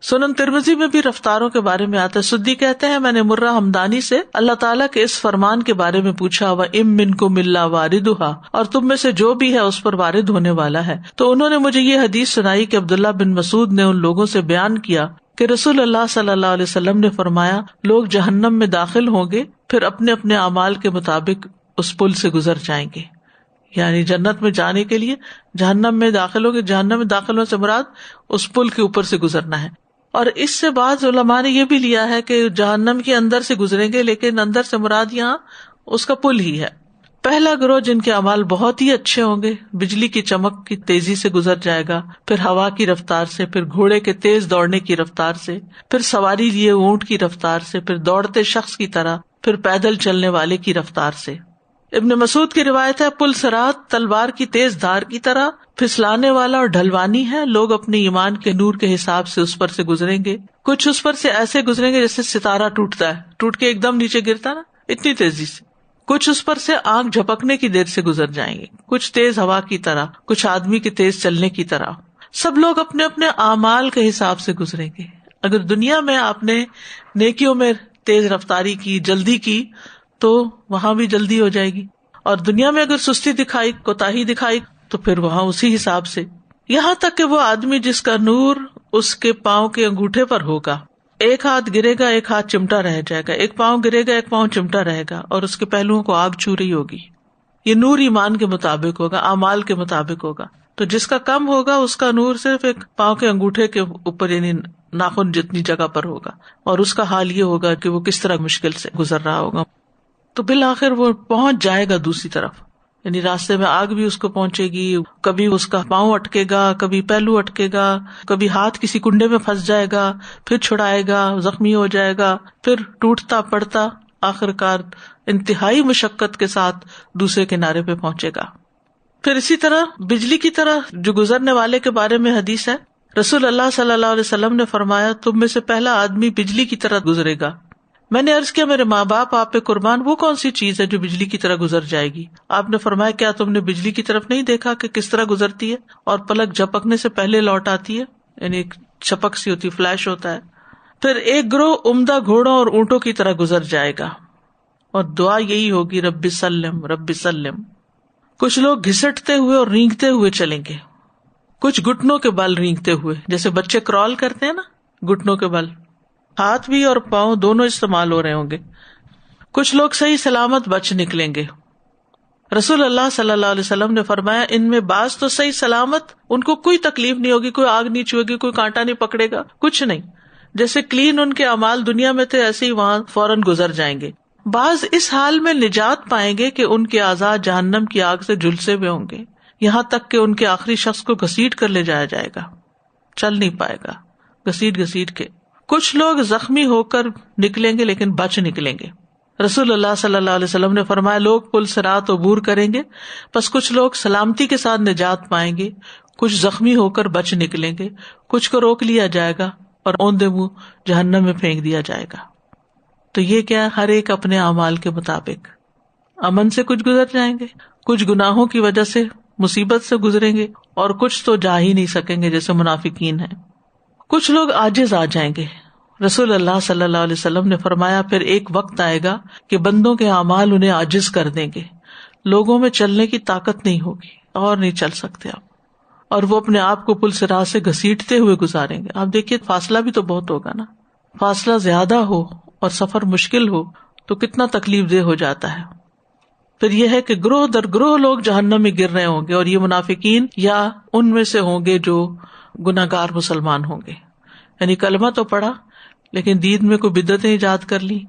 سنن ترمذی میں بھی رفتاروں کے بارے میں آتا ہے. سدی کہتے ہیں میں نے مرہ ہمدانی سے اللہ تعالیٰ کے اس فرمان کے بارے میں پوچھا وَإِن مِّنكُمْ إِلَّا وَارِدُهَا، اور تم میں سے جو بھی ہے اس پر وارد ہونے والا ہے. تو انہوں نے مجھے یہ حدیث سنائی کہ عبداللہ بن مسعود نے ان لوگوں سے بیان کیا کہ رسول اللہ صلی اللہ علیہ وسلم نے فرمایا لوگ جہنم میں داخل ہوں گے پھر اپنے اپنے اعمال کے مطابق اس پل سے گزر جائیں گے. یعنی جنت میں جانے کے لیے جہنم میں داخل ہو گے. جہنم میں داخل ہونے سے مراد اس پل کے اوپر سے گزرنا ہے. اور اس سے بعض علماء نے یہ بھی لیا ہے کہ جہنم کے اندر سے گزریں گے، لیکن اندر سے مراد یہاں اس کا پل ہی ہے. پہلا گروہ جن کے اعمال بہت ہی اچھے ہوں گے بجلی کی چمک کی تیزی سے گزر جائے گا، پھر ہوا کی رفتار سے، پھر گھوڑے کے تیز دوڑنے کی رفتار سے، پھر سواری لیے اونٹ کی رفتار سے، پھر دوڑتے شخص کی طرح، پھر پیدل چلنے والے کی رفتار سے. ابن مسعود کی روایت ہے پل صراط تلوار کی تیز دھار کی طرح پھسلانے والا اور ڈھلوانی ہے. لوگ اپنے ایمان کے نور کے حساب سے اس پر سے گزریں گے. کچھ اس پر سے ایسے گزریں گے جیسے ستارہ ٹوٹتا ہے، ٹوٹ کے ایک دم نیچے گرتا نا، اتنی تیزی سے. کچھ اس پر سے آنکھ جھپکنے کی دیر سے گزر جائیں گے. کچھ تیز ہوا کی طرح، کچھ آدمی کے تیز چلنے کی طرح. سب لوگ اپنے اپنے اعمال کے حساب سے گزریں گے. اگر دنیا میں آپ نے نیکیوں میں تیز رفتاری کی، جلدی کی، تو وہاں بھی جلدی ہو جائے گی. اور دنیا میں اگر سستی دکھائی، کوتاہی دکھائی، تو پھر وہاں اسی حساب سے. یہاں تک کہ وہ آدمی جس کا نور اس کے پاؤں کے انگوٹھے پر ہوگا، ایک ہاتھ گرے گا ایک ہاتھ چمٹا رہ جائے گا، ایک پاؤں گرے گا ایک پاؤں چمٹا رہے گا، اور اس کے پہلوؤں کو آگ چھو رہی ہوگی. یہ نور ایمان کے مطابق ہوگا، اعمال کے مطابق ہوگا. تو جس کا کم ہوگا اس کا نور صرف ایک پاؤں کے انگوٹھے کے اوپر، یعنی ناخن جتنی جگہ پر ہوگا، اور اس کا حال یہ ہوگا کہ وہ کس طرح مشکل سے گزر رہا ہوگا. تو بالآخر وہ پہنچ جائے گا دوسری طرف. یعنی راستے میں آگ بھی اس کو پہنچے گی، کبھی اس کا پاؤں اٹکے گا، کبھی پہلو اٹکے گا، کبھی ہاتھ کسی کنڈے میں پھنس جائے گا، پھر چھڑائے گا، زخمی ہو جائے گا، پھر ٹوٹتا پڑتا آخرکار انتہائی مشقت کے ساتھ دوسرے کنارے پہ پہنچے گا. پھر اسی طرح بجلی کی طرح جو گزرنے والے کے بارے میں حدیث ہے، رسول اللہ صلی اللہ علیہ وسلم نے فرمایا تم میں سے پہلا آدمی بجلی کی طرح گزرے گا. میں نے عرض کیا میرے ماں باپ آپ پہ قربان، وہ کون سی چیز ہے جو بجلی کی طرح گزر جائے گی؟ آپ نے فرمایا کیا تم نے بجلی کی طرف نہیں دیکھا کہ کس طرح گزرتی ہے اور پلک جھپکنے سے پہلے لوٹ آتی ہے، یعنی ایک چھپک سی ہوتی، فلیش ہوتا ہے. پھر ایک گروہ عمدہ گھوڑوں اور اونٹوں کی طرح گزر جائے گا اور دعا یہی ہوگی رب سلم رب سلم. کچھ لوگ گھسٹتے ہوئے اور رینگتے ہوئے چلیں گے، کچھ گھٹنوں کے بل رینگتے ہوئے، جیسے بچے کرال کرتے ہیں نا، گھٹنوں کے بل، ہاتھ بھی اور پاؤں دونوں استعمال ہو رہے ہوں گے. کچھ لوگ صحیح سلامت بچ نکلیں گے. رسول اللہ صلی اللہ علیہ وسلم نے فرمایا ان میں بعض تو صحیح سلامت، ان کو کوئی تکلیف نہیں ہوگی، کوئی آگ نہیں چھوئے گی، کوئی کانٹا نہیں پکڑے گا، کچھ نہیں، جیسے کلین ان کے اعمال دنیا میں تھے ایسے ہی وہاں فوراً گزر جائیں گے. بعض اس حال میں نجات پائیں گے کہ ان کے اعضاء جہنم کی آگ سے جھلسے ہوئے ہوں گے، یہاں تک کہ ان کے آخری شخص کو گھسیٹ کر لے جایا جائے گا، چل نہیں پائے گا گھسیٹ گھسیٹ کے. کچھ لوگ زخمی ہو کر نکلیں گے لیکن بچ نکلیں گے. رسول اللہ صلی اللہ علیہ وسلم نے فرمایا لوگ پل صراط عبور کریں گے، پس کچھ لوگ سلامتی کے ساتھ نجات پائیں گے، کچھ زخمی ہو کر بچ نکلیں گے، کچھ کو روک لیا جائے گا اور اوندے منہ جہنم میں پھینک دیا جائے گا. تو یہ کیا، ہر ایک اپنے اعمال کے مطابق امن سے کچھ گزر جائیں گے، کچھ گناہوں کی وجہ سے مصیبت سے گزریں گے، اور کچھ تو جا ہی نہیں سکیں گے جیسے منافقین ہیں. کچھ لوگ عاجز آ جائیں گے. رسول اللہ صلی اللہ علیہ وسلم نے فرمایا پھر ایک وقت آئے گا کہ بندوں کے اعمال انہیں عاجز کر دیں گے، لوگوں میں چلنے کی طاقت نہیں ہوگی اور نہیں چل سکتے آپ، اور وہ اپنے آپ کو پل صراط سے گھسیٹتے ہوئے گزاریں گے. آپ دیکھیے فاصلہ بھی تو بہت ہوگا نا، فاصلہ زیادہ ہو اور سفر مشکل ہو تو کتنا تکلیف دہ ہو جاتا ہے. پھر یہ ہے کہ گروہ در گروہ لوگ جہنم میں گر رہے ہوں گے، اور یہ منافقین یا ان میں سے ہوں گے جو گناہگار مسلمان ہوں گے، یعنی کلمہ تو پڑھا لیکن دین میں کوئی بدعتیں ایجاد کر لی،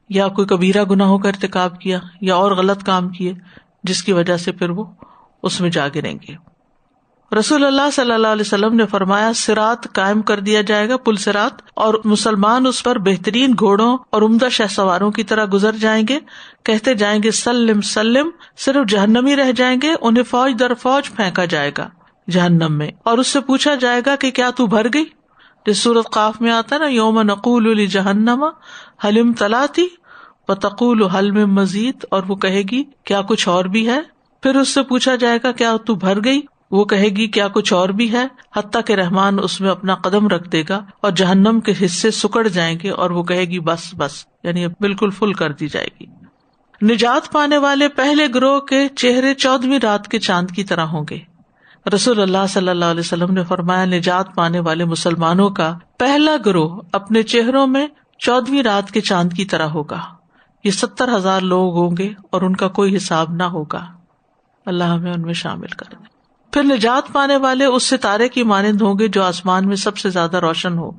یا کوئی کبیرہ گناہوں کا ارتکاب کیا، یا اور غلط کام کیے جس کی وجہ سے پھر وہ اس میں جا گریں گے. رسول اللہ صلی اللہ علیہ وسلم نے فرمایا صراط قائم کر دیا جائے گا، پل صراط، اور مسلمان اس پر بہترین گھوڑوں اور عمدہ شہسواروں کی طرح گزر جائیں گے، کہتے جائیں گے سلم سلم، صرف جہنمی رہ جائیں گے، انہیں فوج در فوج پھینکا جائے گا جہنم میں، اور اس سے پوچھا جائے گا کہ کیا تو بھر گئی؟ جس سورۃ قاف میں آتا نا یوم نقول لجہنم حل امتلأتی وتقول حل من مزید، اور وہ کہے گی کیا کچھ اور بھی ہے؟ پھر اس سے پوچھا جائے گا کیا تو بھر گئی؟ وہ کہے گی کیا کچھ اور بھی ہے، حتیٰ کہ رحمان اس میں اپنا قدم رکھ دے گا اور جہنم کے حصے سکڑ جائیں گے، اور وہ کہے گی بس بس، یعنی بالکل فل کر دی جائے گی. نجات پانے والے پہلے گروہ کے چہرے 14ویں رات کے چاند کی طرح ہوں گے. رسول اللہ صلی اللہ علیہ وسلم نے فرمایا نجات پانے والے مسلمانوں کا پہلا گروہ اپنے چہروں میں 14ویں رات کے چاند کی طرح ہوگا. یہ 70,000 لوگ ہوں گے اور ان کا کوئی حساب نہ ہوگا. اللہ ہمیں ان میں شامل کر دے. پھر نجات پانے والے اس ستارے کی مانند ہوں گے جو آسمان میں سب سے زیادہ روشن ہو.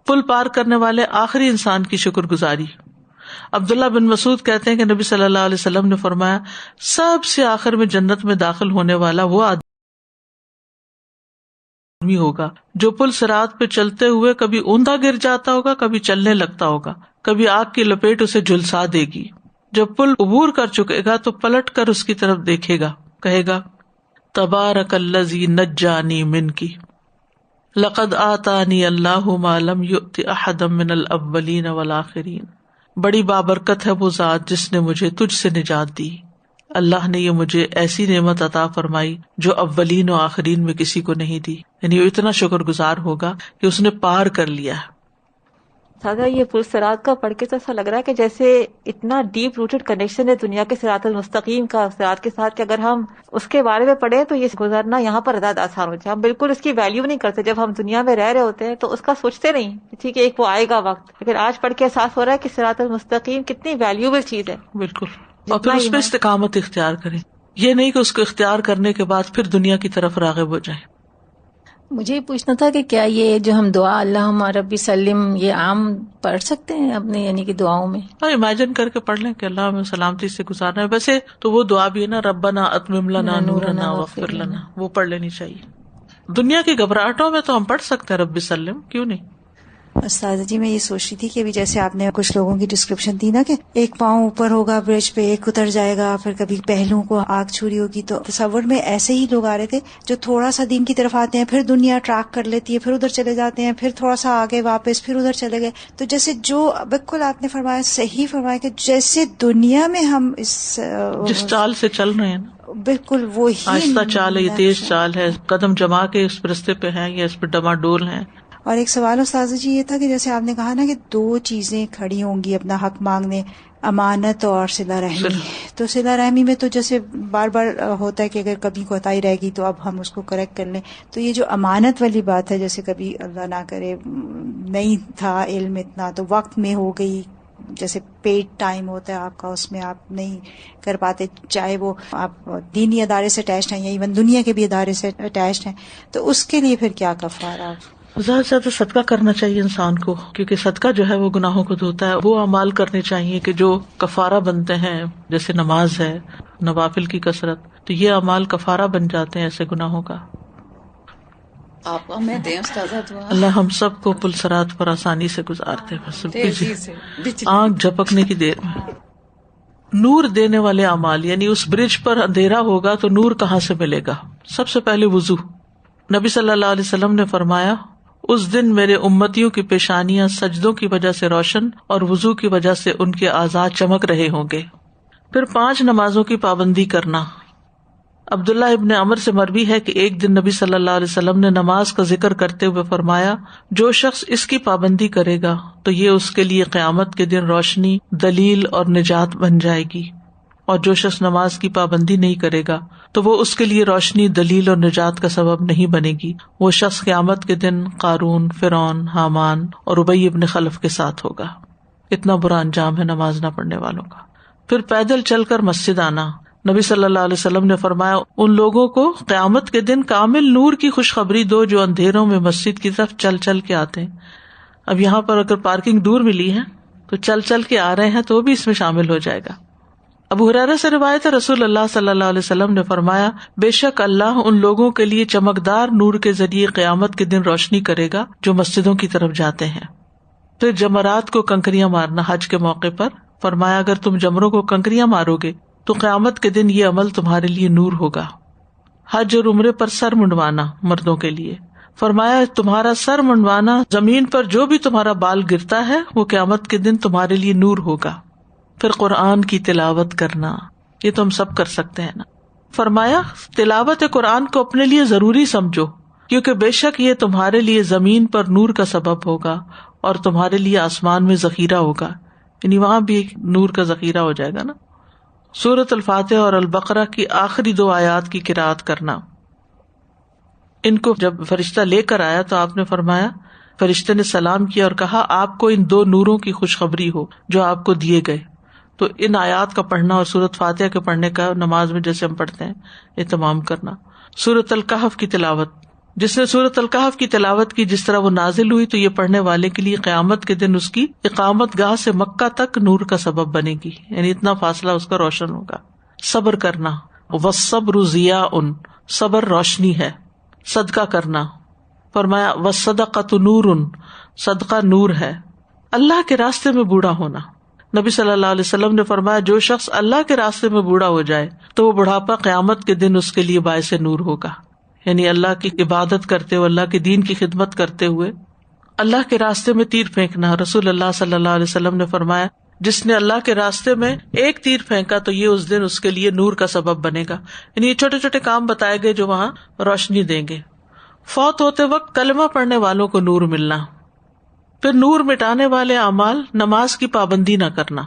پل پار کرنے والے آخری انسان کی شکر گزاری. عبداللہ بن مسعود کہتے ہیں کہ نبی صلی اللہ علیہ وسلم نے فرمایا سب سے آخر میں جنت میں داخل ہونے والا وہ آدمی ہوگا جو پل صراط پہ چلتے ہوئے کبھی اوندا گر جاتا ہوگا، کبھی چلنے لگتا ہوگا، کبھی آگ کی لپیٹ اسے جھلسا دے گی. جب پل عبور کر چکے گا تو پلٹ کر اس کی طرف دیکھے گا، کہے گا تبارک الذی نجانی منکی لقد آتانی اللہ ما لم یؤت احدا من الاولین والآخرین. بڑی بابرکت ہے وہ ذات جس نے مجھے تجھ سے نجات دی، اللہ نے یہ مجھے ایسی نعمت عطا فرمائی جو اولین و آخرین میں کسی کو نہیں دی. یعنی وہ اتنا شکر گزار ہوگا کہ اس نے پار کر لیا. سادہ یہ پل صراط کا پڑھ کے تو ایسا لگ رہا ہے کہ جیسے اتنا ڈیپ روٹڈ کنیکشن ہے دنیا کے صراط المستقیم کا صراط کے ساتھ کہ اگر ہم اس کے بارے میں پڑھیں تو یہ گزرنا یہاں پر زیادہ آسان ہو جائے. ہم بالکل اس کی ویلیو نہیں کرتے، جب ہم دنیا میں رہ رہے ہوتے ہیں تو اس کا سوچتے نہیں، ٹھیک ہے ایک وہ آئے گا وقت، لیکن آج پڑھ کے احساس ہو رہا ہے کہ صراط المستقیم کتنی ویلیوبل چیز ہے. بالکل، اور پھر اس پہ استقامت اختیار کریں، یہ نہیں کہ اس کو اختیار کرنے کے بعد پھر دنیا کی طرف راغب ہو جائیں. مجھے یہ پوچھنا تھا کہ کیا یہ جو ہم دعا اللہم ربی سلم یہ عام پڑھ سکتے ہیں اپنے یعنی کہ دعاؤں میں؟ ہاں، امیجن کر کے پڑھ لیں کہ اللہ ہمیں سلامتی سے گزارنا ہے. ویسے تو وہ دعا بھی ہے نا ربنا اتمم لنا نورنا واغفر لنا، وہ پڑھ لینی چاہیے. دنیا کی گھبراہٹوں میں تو ہم پڑھ سکتے ہیں رب سلم، کیوں نہیں. استاذہ جی میں یہ سوچ رہی تھی کہ ابھی جیسے آپ نے کچھ لوگوں کی ڈسکرپشن دی نا کہ ایک پاؤں اوپر ہوگا برج پہ، ایک اتر جائے گا، پھر کبھی پہلوؤں کو آگ چھوری ہوگی، تو تصور میں ایسے ہی لوگ آ رہے تھے جو تھوڑا سا دین کی طرف آتے ہیں، پھر دنیا ٹریک کر لیتی ہے، پھر ادھر چلے جاتے ہیں، پھر تھوڑا سا آگے واپس، پھر ادھر چلے گئے. تو جیسے جو بالکل آپ نے فرمایا، صحیح فرمایا کہ جیسے دنیا میں ہم اس جس چال سے چل رہے ہیں نا، بالکل وہی آہستہ چال ہے، یہ تیز چال ہے، قدم جما کے اس رستے پہ ہیں یا اس پہ ڈما ڈول ہیں. اور ایک سوال استاذہ جی یہ تھا کہ جیسے آپ نے کہا نا کہ دو چیزیں کھڑی ہوں گی اپنا حق مانگنے، امانت اور صلہ رحمی. تو صلہ رحمی میں تو جیسے بار بار ہوتا ہے کہ اگر کبھی کوتاہی رہ گئی تو اب ہم اس کو کریکٹ کر لیں. تو یہ جو امانت والی بات ہے، جیسے کبھی اللہ نہ کرے نہیں تھا علم اتنا تو وقت میں ہو گئی، جیسے پیڈ ٹائم ہوتا ہے آپ کا، اس میں آپ نہیں کر پاتے، چاہے وہ آپ دینی ادارے سے اٹیچڈ ہیں یا ایون دنیا کے بھی ادارے سے اٹیچڈ ہیں، تو اس کے لیے پھر کیا کفارہ؟ زیادہ سے زیادہ صدقہ کرنا چاہیے انسان کو، کیونکہ صدقہ جو ہے وہ گناہوں کو دھوتا ہے. وہ اعمال کرنے چاہیے کہ جو کفارہ بنتے ہیں، جیسے نماز ہے، نوافل کی کثرت، تو یہ اعمال کفارہ بن جاتے ہیں ایسے گناہوں کا. آپ ہمیں دیں استاذہ دعا. اللہ ہم سب کو پل صراط پر آسانی سے گزارتے بس آنکھ جھپکنے کی دیر میں. نور دینے والے اعمال، یعنی اس برج پر اندھیرا ہوگا تو نور کہاں سے ملے گا؟ سب سے پہلے وضو. نبی صلی اللہ علیہ وسلم نے فرمایا، اس دن میرے امتیوں کی پیشانیاں سجدوں کی وجہ سے روشن اور وضو کی وجہ سے ان کے اعضاء چمک رہے ہوں گے. پھر 5 نمازوں کی پابندی کرنا. عبداللہ ابن عمر سے مروی ہے کہ ایک دن نبی صلی اللہ علیہ وسلم نے نماز کا ذکر کرتے ہوئے فرمایا، جو شخص اس کی پابندی کرے گا تو یہ اس کے لیے قیامت کے دن روشنی، دلیل اور نجات بن جائے گی، اور جو شخص نماز کی پابندی نہیں کرے گا تو وہ اس کے لیے روشنی، دلیل اور نجات کا سبب نہیں بنے گی. وہ شخص قیامت کے دن قارون، فرعون، حامان اور ابی ابن خلف کے ساتھ ہوگا. اتنا برا انجام ہے نماز نہ پڑھنے والوں کا. پھر پیدل چل کر مسجد آنا. نبی صلی اللہ علیہ وسلم نے فرمایا، ان لوگوں کو قیامت کے دن کامل نور کی خوشخبری دو جو اندھیروں میں مسجد کی طرف چل چل کے آتے ہیں. اب یہاں پر اگر پارکنگ دور ملی ہے تو چل چل کے آ رہے ہیں تو وہ بھی اس میں شامل ہو جائے گا. ابو ہریرہ سے روایت ہے، رسول اللہ صلی اللہ علیہ وسلم نے فرمایا، بے شک اللہ ان لوگوں کے لیے چمکدار نور کے ذریعے قیامت کے دن روشنی کرے گا جو مسجدوں کی طرف جاتے ہیں. پھر جمرات کو کنکریاں مارنا. حج کے موقع پر فرمایا، اگر تم جمروں کو کنکریاں مارو گے تو قیامت کے دن یہ عمل تمہارے لیے نور ہوگا. حج اور عمرے پر سر منڈوانا مردوں کے لیے. فرمایا، تمہارا سر منڈوانا، زمین پر جو بھی تمہارا بال گرتا ہے وہ قیامت کے دن تمہارے لیے نور ہوگا. پھر قرآن کی تلاوت کرنا، یہ تو ہم سب کر سکتے ہیں نا. فرمایا، تلاوت قرآن کو اپنے لیے ضروری سمجھو، کیونکہ بے شک یہ تمہارے لیے زمین پر نور کا سبب ہوگا اور تمہارے لیے آسمان میں ذخیرہ ہوگا، یعنی وہاں بھی نور کا ذخیرہ ہو جائے گا نا. سورۃ الفاتحہ اور البقرہ کی آخری 2 آیات کی قرأت کرنا. ان کو جب فرشتہ لے کر آیا تو آپ نے فرمایا، فرشتے نے سلام کیا اور کہا، آپ کو ان 2 نوروں کی خوشخبری ہو جو آپ کو دیے گئے. تو ان آیات کا پڑھنا اور سورۃ فاتحہ کے پڑھنے کا نماز میں جیسے ہم پڑھتے ہیں اہتمام کرنا. سورۃ الکہف کی تلاوت. جس نے سورۃ الکہف کی تلاوت کی جس طرح وہ نازل ہوئی تو یہ پڑھنے والے کے لیے قیامت کے دن اس کی اقامت گاہ سے مکہ تک نور کا سبب بنے گی، یعنی اتنا فاصلہ اس کا روشن ہوگا. صبر کرنا. والصبر ضیاء، صبر روشنی ہے. صدقہ کرنا. فرمایا، والصدقۃ نور، صدقہ نور ہے. اللہ کے راستے میں بوڑھا ہونا. نبی صلی اللہ علیہ وسلم نے فرمایا، جو شخص اللہ کے راستے میں بوڑھا ہو جائے تو وہ بڑھاپا قیامت کے دن اس کے لیے باعث نور ہوگا. یعنی اللہ کی عبادت کرتے ہوئے، اللہ کے دین کی خدمت کرتے ہوئے اللہ کے راستے میں تیر پھینکنا. رسول اللہ صلی اللہ علیہ وسلم نے فرمایا، جس نے اللہ کے راستے میں ایک تیر پھینکا تو یہ اس دن اس کے لیے نور کا سبب بنے گا. یعنی یہ چھوٹے چھوٹے کام بتائے گئے جو وہاں روشنی دیں گے. فوت ہوتے وقت کلمہ پڑھنے والوں کو نور ملنا. پھر نور مٹانے والے اعمال، نماز کی پابندی نہ کرنا.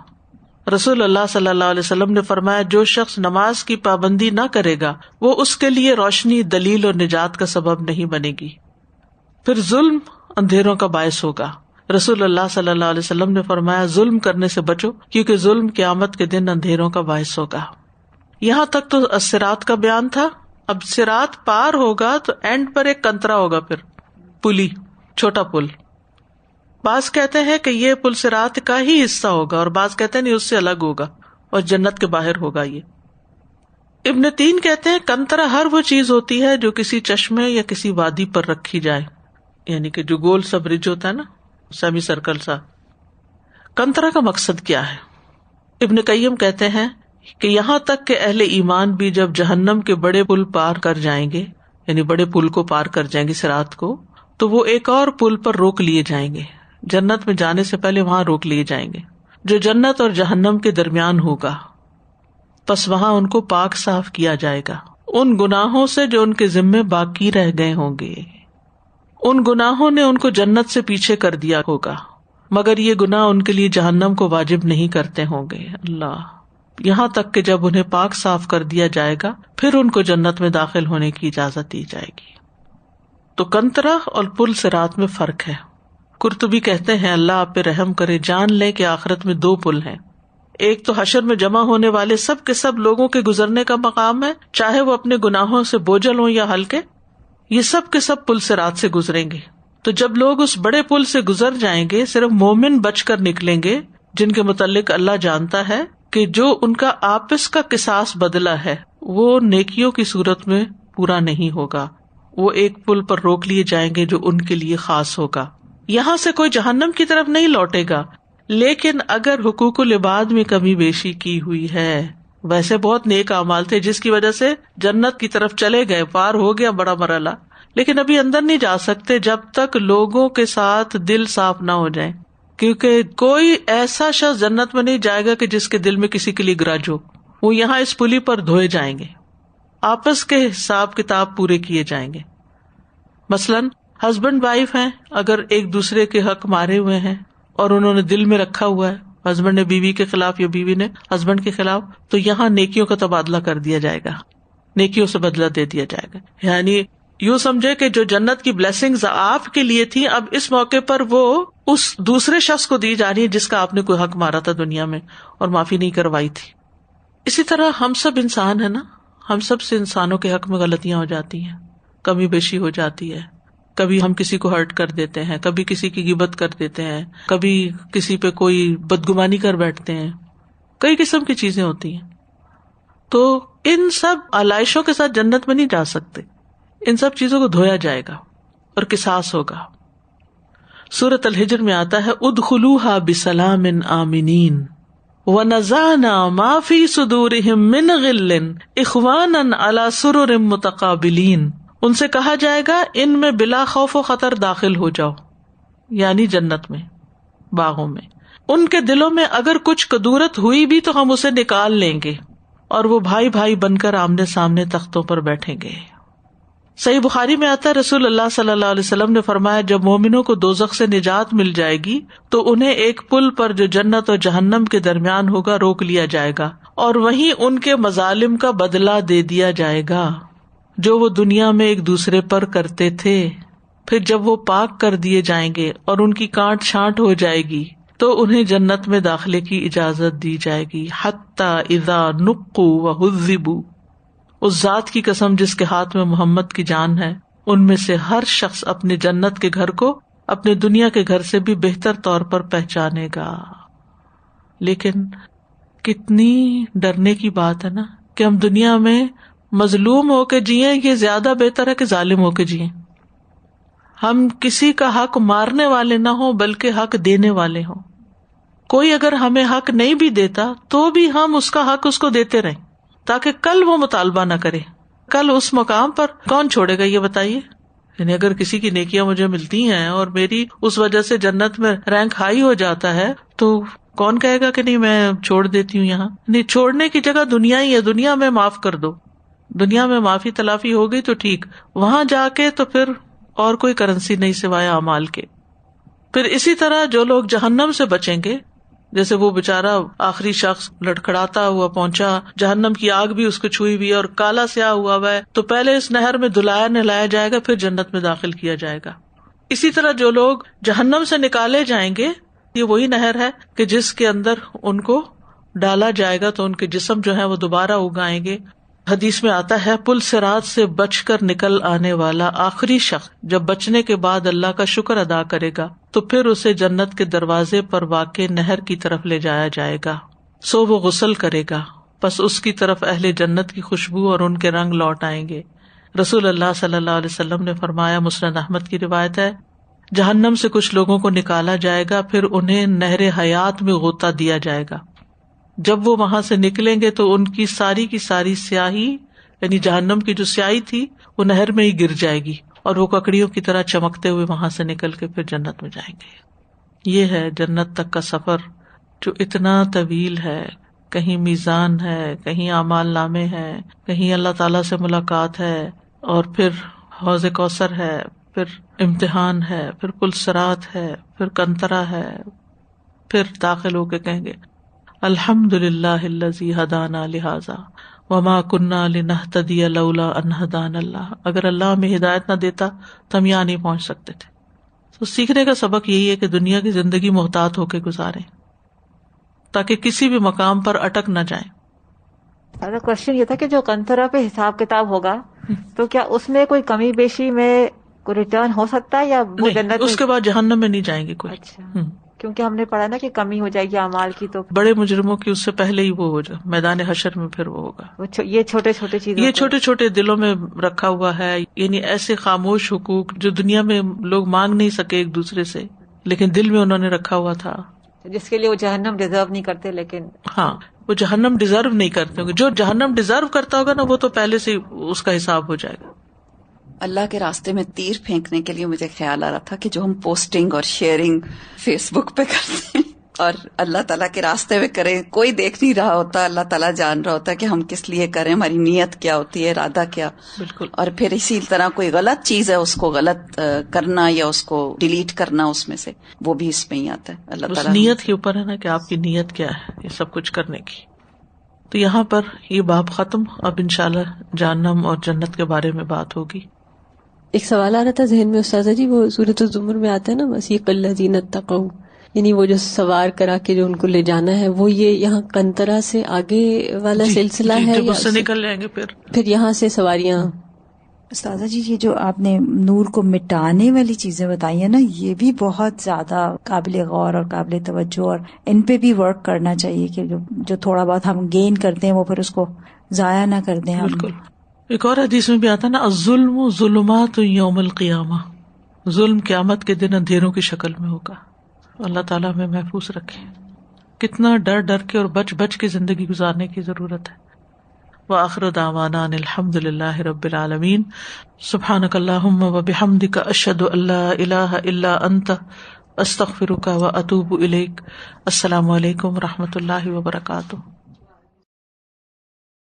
رسول اللہ صلی اللہ علیہ وسلم نے فرمایا، جو شخص نماز کی پابندی نہ کرے گا وہ اس کے لیے روشنی، دلیل اور نجات کا سبب نہیں بنے گی. پھر ظلم اندھیروں کا باعث ہوگا. رسول اللہ صلی اللہ علیہ وسلم نے فرمایا، ظلم کرنے سے بچو کیونکہ ظلم قیامت کے دن اندھیروں کا باعث ہوگا. یہاں تک تو الصراط کا بیان تھا. اب صراط پار ہوگا تو اینڈ پر ایک کنترا ہوگا، پھر پلی، چھوٹا پل. بعض کہتے ہیں کہ یہ پل صراط کا ہی حصہ ہوگا اور بعض کہتے ہیں نہیں، اس سے الگ ہوگا اور جنت کے باہر ہوگا. یہ ابن تین کہتے ہیں کنترا ہر وہ چیز ہوتی ہے جو کسی چشمے یا کسی وادی پر رکھی جائے، یعنی کہ جو گول سا برج ہوتا ہے نا، سیمی سرکل سا. کنترا کا مقصد کیا ہے؟ ابن قیم کہتے ہیں کہ یہاں تک کہ اہل ایمان بھی جب جہنم کے بڑے پل پار کر جائیں گے، یعنی بڑے پل کو پار کر جائیں گے صراط کو، تو وہ ایک اور پل پر روک لیے جائیں گے. جنت میں جانے سے پہلے وہاں روک لیے جائیں گے جو جنت اور جہنم کے درمیان ہوگا. پس وہاں ان کو پاک صاف کیا جائے گا ان گناہوں سے جو ان کے ذمے باقی رہ گئے ہوں گے. ان گناہوں نے ان کو جنت سے پیچھے کر دیا ہوگا، مگر یہ گناہ ان کے لیے جہنم کو واجب نہیں کرتے ہوں گے. اللہ، یہاں تک کہ جب انہیں پاک صاف کر دیا جائے گا پھر ان کو جنت میں داخل ہونے کی اجازت دی جائے گی. تو کنترا اور پل صراط میں فرق ہے. قرطبی کہتے ہیں اللہ آپ پہ رحم کرے، جان لے کہ آخرت میں 2 پل ہیں. ایک تو حشر میں جمع ہونے والے سب کے سب لوگوں کے گزرنے کا مقام ہے، چاہے وہ اپنے گناہوں سے بوجھل ہوں یا ہلکے، یہ سب کے سب پل صراط سے گزریں گے. تو جب لوگ اس بڑے پل سے گزر جائیں گے، صرف مومن بچ کر نکلیں گے جن کے متعلق اللہ جانتا ہے کہ جو ان کا آپس کا قصاص بدلہ ہے وہ نیکیوں کی صورت میں پورا نہیں ہوگا. وہ ایک پل پر روک لیے جائیں گے جو ان کے لیے خاص ہوگا. یہاں سے کوئی جہنم کی طرف نہیں لوٹے گا، لیکن اگر حقوق العباد میں کمی بیشی کی ہوئی ہے، ویسے بہت نیک اعمال تھے جس کی وجہ سے جنت کی طرف چلے گئے، پار ہو گیا بڑا مرحلہ، لیکن ابھی اندر نہیں جا سکتے جب تک لوگوں کے ساتھ دل صاف نہ ہو جائیں، کیونکہ کوئی ایسا شخص جنت میں نہیں جائے گا کہ جس کے دل میں کسی کے لیے گرج ہو. وہ یہاں اس پلی پر دھوئے جائیں گے، آپس کے حساب کتاب پورے کیے جائیں گے. مثلاً ہسبینڈ وائف ہیں، اگر ایک دوسرے کے حق مارے ہوئے ہیں اور انہوں نے دل میں رکھا ہوا ہے، ہسبینڈ نے بیوی کے خلاف یا بیوی نے ہسبینڈ کے خلاف، تو یہاں نیکیوں کا تبادلہ کر دیا جائے گا، نیکیوں سے بدلہ دے دیا جائے گا. یعنی یوں سمجھے کہ جو جنت کی بلیسنگز آپ کے لیے تھی، اب اس موقع پر وہ اس دوسرے شخص کو دی جا رہی ہے جس کا آپ نے کوئی حق مارا تھا دنیا میں اور معافی نہیں کروائی تھی. اسی طرح ہم سب انسان ہیں نا، ہم سب سے انسانوں کے حق میں غلطیاں ہو جاتی ہیں، کمی بیشی ہو جاتی ہے. کبھی ہم کسی کو ہرٹ کر دیتے ہیں، کبھی کسی کی غیبت کر دیتے ہیں، کبھی کسی پہ کوئی بدگمانی کر بیٹھتے ہیں، کئی قسم کی چیزیں ہوتی ہیں. تو ان سب علائشوں کے ساتھ جنت میں نہیں جا سکتے، ان سب چیزوں کو دھویا جائے گا اور قصاص ہوگا. سورۃ الحجر میں آتا ہے ادخلوها بسلام آمنین ونزعنا ما فی صدورہم من غل اخوانا علی سرر متقابلین. ان سے کہا جائے گا ان میں بلا خوف و خطر داخل ہو جاؤ، یعنی جنت میں، باغوں میں. ان کے دلوں میں اگر کچھ کدورت ہوئی بھی تو ہم اسے نکال لیں گے اور وہ بھائی بھائی بن کر آمنے سامنے تختوں پر بیٹھیں گے. صحیح بخاری میں آتا ہے رسول اللہ صلی اللہ علیہ وسلم نے فرمایا جب مومنوں کو دوزخ سے نجات مل جائے گی تو انہیں ایک پل پر جو جنت اور جہنم کے درمیان ہوگا روک لیا جائے گا اور وہیں ان کے مظالم کا بدلہ دے دیا جائے گا جو وہ دنیا میں ایک دوسرے پر کرتے تھے. پھر جب وہ پاک کر دیے جائیں گے اور ان کی کانٹ چھانٹ ہو جائے گی تو انہیں جنت میں داخلے کی اجازت دی جائے گی. حتی اذا نقوا وہذبوا، اس ذات کی قسم جس کے ہاتھ میں محمد کی جان ہے، ان میں سے ہر شخص اپنے جنت کے گھر کو اپنے دنیا کے گھر سے بھی بہتر طور پر پہچانے گا. لیکن کتنی ڈرنے کی بات ہے نا کہ ہم دنیا میں مظلوم ہو کے جیئیں، یہ زیادہ بہتر ہے کہ ظالم ہو کے جیئیں. ہم کسی کا حق مارنے والے نہ ہوں بلکہ حق دینے والے ہوں. کوئی اگر ہمیں حق نہیں بھی دیتا تو بھی ہم اس کا حق اس کو دیتے رہیں تاکہ کل وہ مطالبہ نہ کرے. کل اس مقام پر کون چھوڑے گا یہ بتائیے؟ یعنی اگر کسی کی نیکیاں مجھے ملتی ہیں اور میری اس وجہ سے جنت میں رینک ہائی ہو جاتا ہے تو کون کہے گا کہ نہیں میں چھوڑ دیتی ہوں. یہاں نہیں، چھوڑنے کی جگہ دنیا ہی ہے، دنیا میں معاف کر دو، دنیا میں معافی تلافی ہو گئی تو ٹھیک، وہاں جا کے تو پھر اور کوئی کرنسی نہیں سوائے اعمال کے. پھر اسی طرح جو لوگ جہنم سے بچیں گے، جیسے وہ بےچارا آخری شخص لڑکھڑاتا ہوا پہنچا، جہنم کی آگ بھی اس کو چھوئی ہوئی اور کالا سیاہ ہوا ہے، تو پہلے اس نہر میں دھلایا نہلایا جائے گا، پھر جنت میں داخل کیا جائے گا. اسی طرح جو لوگ جہنم سے نکالے جائیں گے، یہ وہی نہر ہے کہ جس کے اندر ان کو ڈالا جائے گا تو ان کے جسم جو ہے وہ دوبارہ اگائیں گے. حدیث میں آتا ہے پل صراط سے بچ کر نکل آنے والا آخری شخص جب بچنے کے بعد اللہ کا شکر ادا کرے گا تو پھر اسے جنت کے دروازے پر واقع نہر کی طرف لے جایا جائے گا. سو وہ غسل کرے گا، پس اس کی طرف اہل جنت کی خوشبو اور ان کے رنگ لوٹ آئیں گے. رسول اللہ صلی اللہ علیہ وسلم نے فرمایا، مسند احمد کی روایت ہے، جہنم سے کچھ لوگوں کو نکالا جائے گا، پھر انہیں نہر حیات میں غوطہ دیا جائے گا. جب وہ وہاں سے نکلیں گے تو ان کی ساری سیاہی، یعنی جہنم کی جو سیاہی تھی وہ نہر میں ہی گر جائے گی، اور وہ ککڑیوں کی طرح چمکتے ہوئے وہاں سے نکل کے پھر جنت میں جائیں گے. یہ ہے جنت تک کا سفر جو اتنا طویل ہے. کہیں میزان ہے، کہیں اعمال نامے ہیں، کہیں اللہ تعالیٰ سے ملاقات ہے، اور پھر حوض کوثر ہے، پھر امتحان ہے، پھر پل صراط ہے، پھر کنترا ہے، پھر داخل ہو کے کہیں گے الحمد للہ الذی ہدانا لہذا وما کنا لنہتدی لولا ان ہدانا اللہ. اگر اللہ ہمیں ہدایت نہ دیتا تو ہم یہاں نہیں پہنچ سکتے تھے. تو سیکھنے کا سبق یہی ہے کہ دنیا کی زندگی محتاط ہو کے گزاریں تاکہ کسی بھی مقام پر اٹک نہ جائیں. کوشچن یہ تھا کہ جو کنترا پہ حساب کتاب ہوگا تو کیا اس میں کوئی کمی بیشی میں کوئی ریٹرن ہو سکتا ہے، یا وہ نہیں، جنت اس کے بعد جہنم میں نہیں جائیں گے کوئی. اچھا، کیونکہ ہم نے پڑھا نا کہ کمی ہو جائے گی اعمال کی، تو بڑے مجرموں کی اس سے پہلے ہی وہ ہو جائے، میدان حشر میں پھر وہ ہوگا. یہ چھوٹے چھوٹے چیزیں، یہ چھوٹے چھوٹے دلوں میں رکھا ہوا ہے، یعنی ایسے خاموش حقوق جو دنیا میں لوگ مانگ نہیں سکے ایک دوسرے سے، لیکن دل میں انہوں نے رکھا ہوا تھا، جس کے لیے وہ جہنم ڈیزرو نہیں کرتے. لیکن ہاں، وہ جہنم ڈیزرو نہیں کرتے ہوں گے. جو جہنم ڈیزرو کرتا ہوگا نا وہ تو پہلے سے اس کا حساب ہو جائے گا. اللہ کے راستے میں تیر پھینکنے کے لیے مجھے خیال آ رہا تھا کہ جو ہم پوسٹنگ اور شیئرنگ فیس بک پہ کرتے ہیں اور اللہ تعالیٰ کے راستے میں کریں، کوئی دیکھ نہیں رہا ہوتا، اللہ تعالیٰ جان رہا ہوتا ہے کہ ہم کس لیے کریں، ہماری نیت کیا ہوتی ہے، ارادہ کیا. بالکل. اور پھر اسی طرح کوئی غلط چیز ہے اس کو غلط کرنا یا اس کو ڈیلیٹ کرنا اس میں سے، وہ بھی اس میں ہی آتا ہے. اللہ اس تعالیٰ نیت کے اوپر ہے نا کہ آپ کی نیت کیا ہے یہ سب کچھ کرنے کی. تو یہاں پر یہ باب ختم. اب انشاءاللہ جہنم اور جنت کے بارے میں بات ہوگی. ایک سوال آ رہا تھا ذہن میں استاذہ جی، وہ سورۃ الزمر میں آتا ہے نا وسیق الذین اتقوا، یعنی وہ جو سوار کرا کے جو ان کو لے جانا ہے، وہ یہ یہاں کنترا سے آگے والا سلسلہ ہے، جب اس سے نکل جائیں گے پھر یہاں سے سواریاں. استاذہ جی یہ جو آپ نے نور کو مٹانے والی چیزیں بتائی ہیں نا، یہ بھی بہت زیادہ قابل غور اور قابل توجہ، اور ان پہ بھی ورک کرنا چاہیے کہ جو تھوڑا بہت ہم گین کرتے ہیں وہ پھر اس کو ضائع نہ کر دیں. بالکل. ایک اور حدیث میں بھی آتا ہے نا الظلم ظلمات یوم القیامہ، ظلم قیامت کے دن اندھیروں کی شکل میں ہوگا. اللہ تعالیٰ ہمیں محفوظ رکھے. کتنا ڈر ڈر کے اور بچ بچ کے زندگی گزارنے کی ضرورت ہے. وآخر دعوانا ان الحمد للہ رب العالمین. سبحانک اللہم وبحمدک اشہد ان لا الہ الا انت استغفرک واتوب الیک. السلام علیکم ورحمۃ اللہ وبرکاتہ.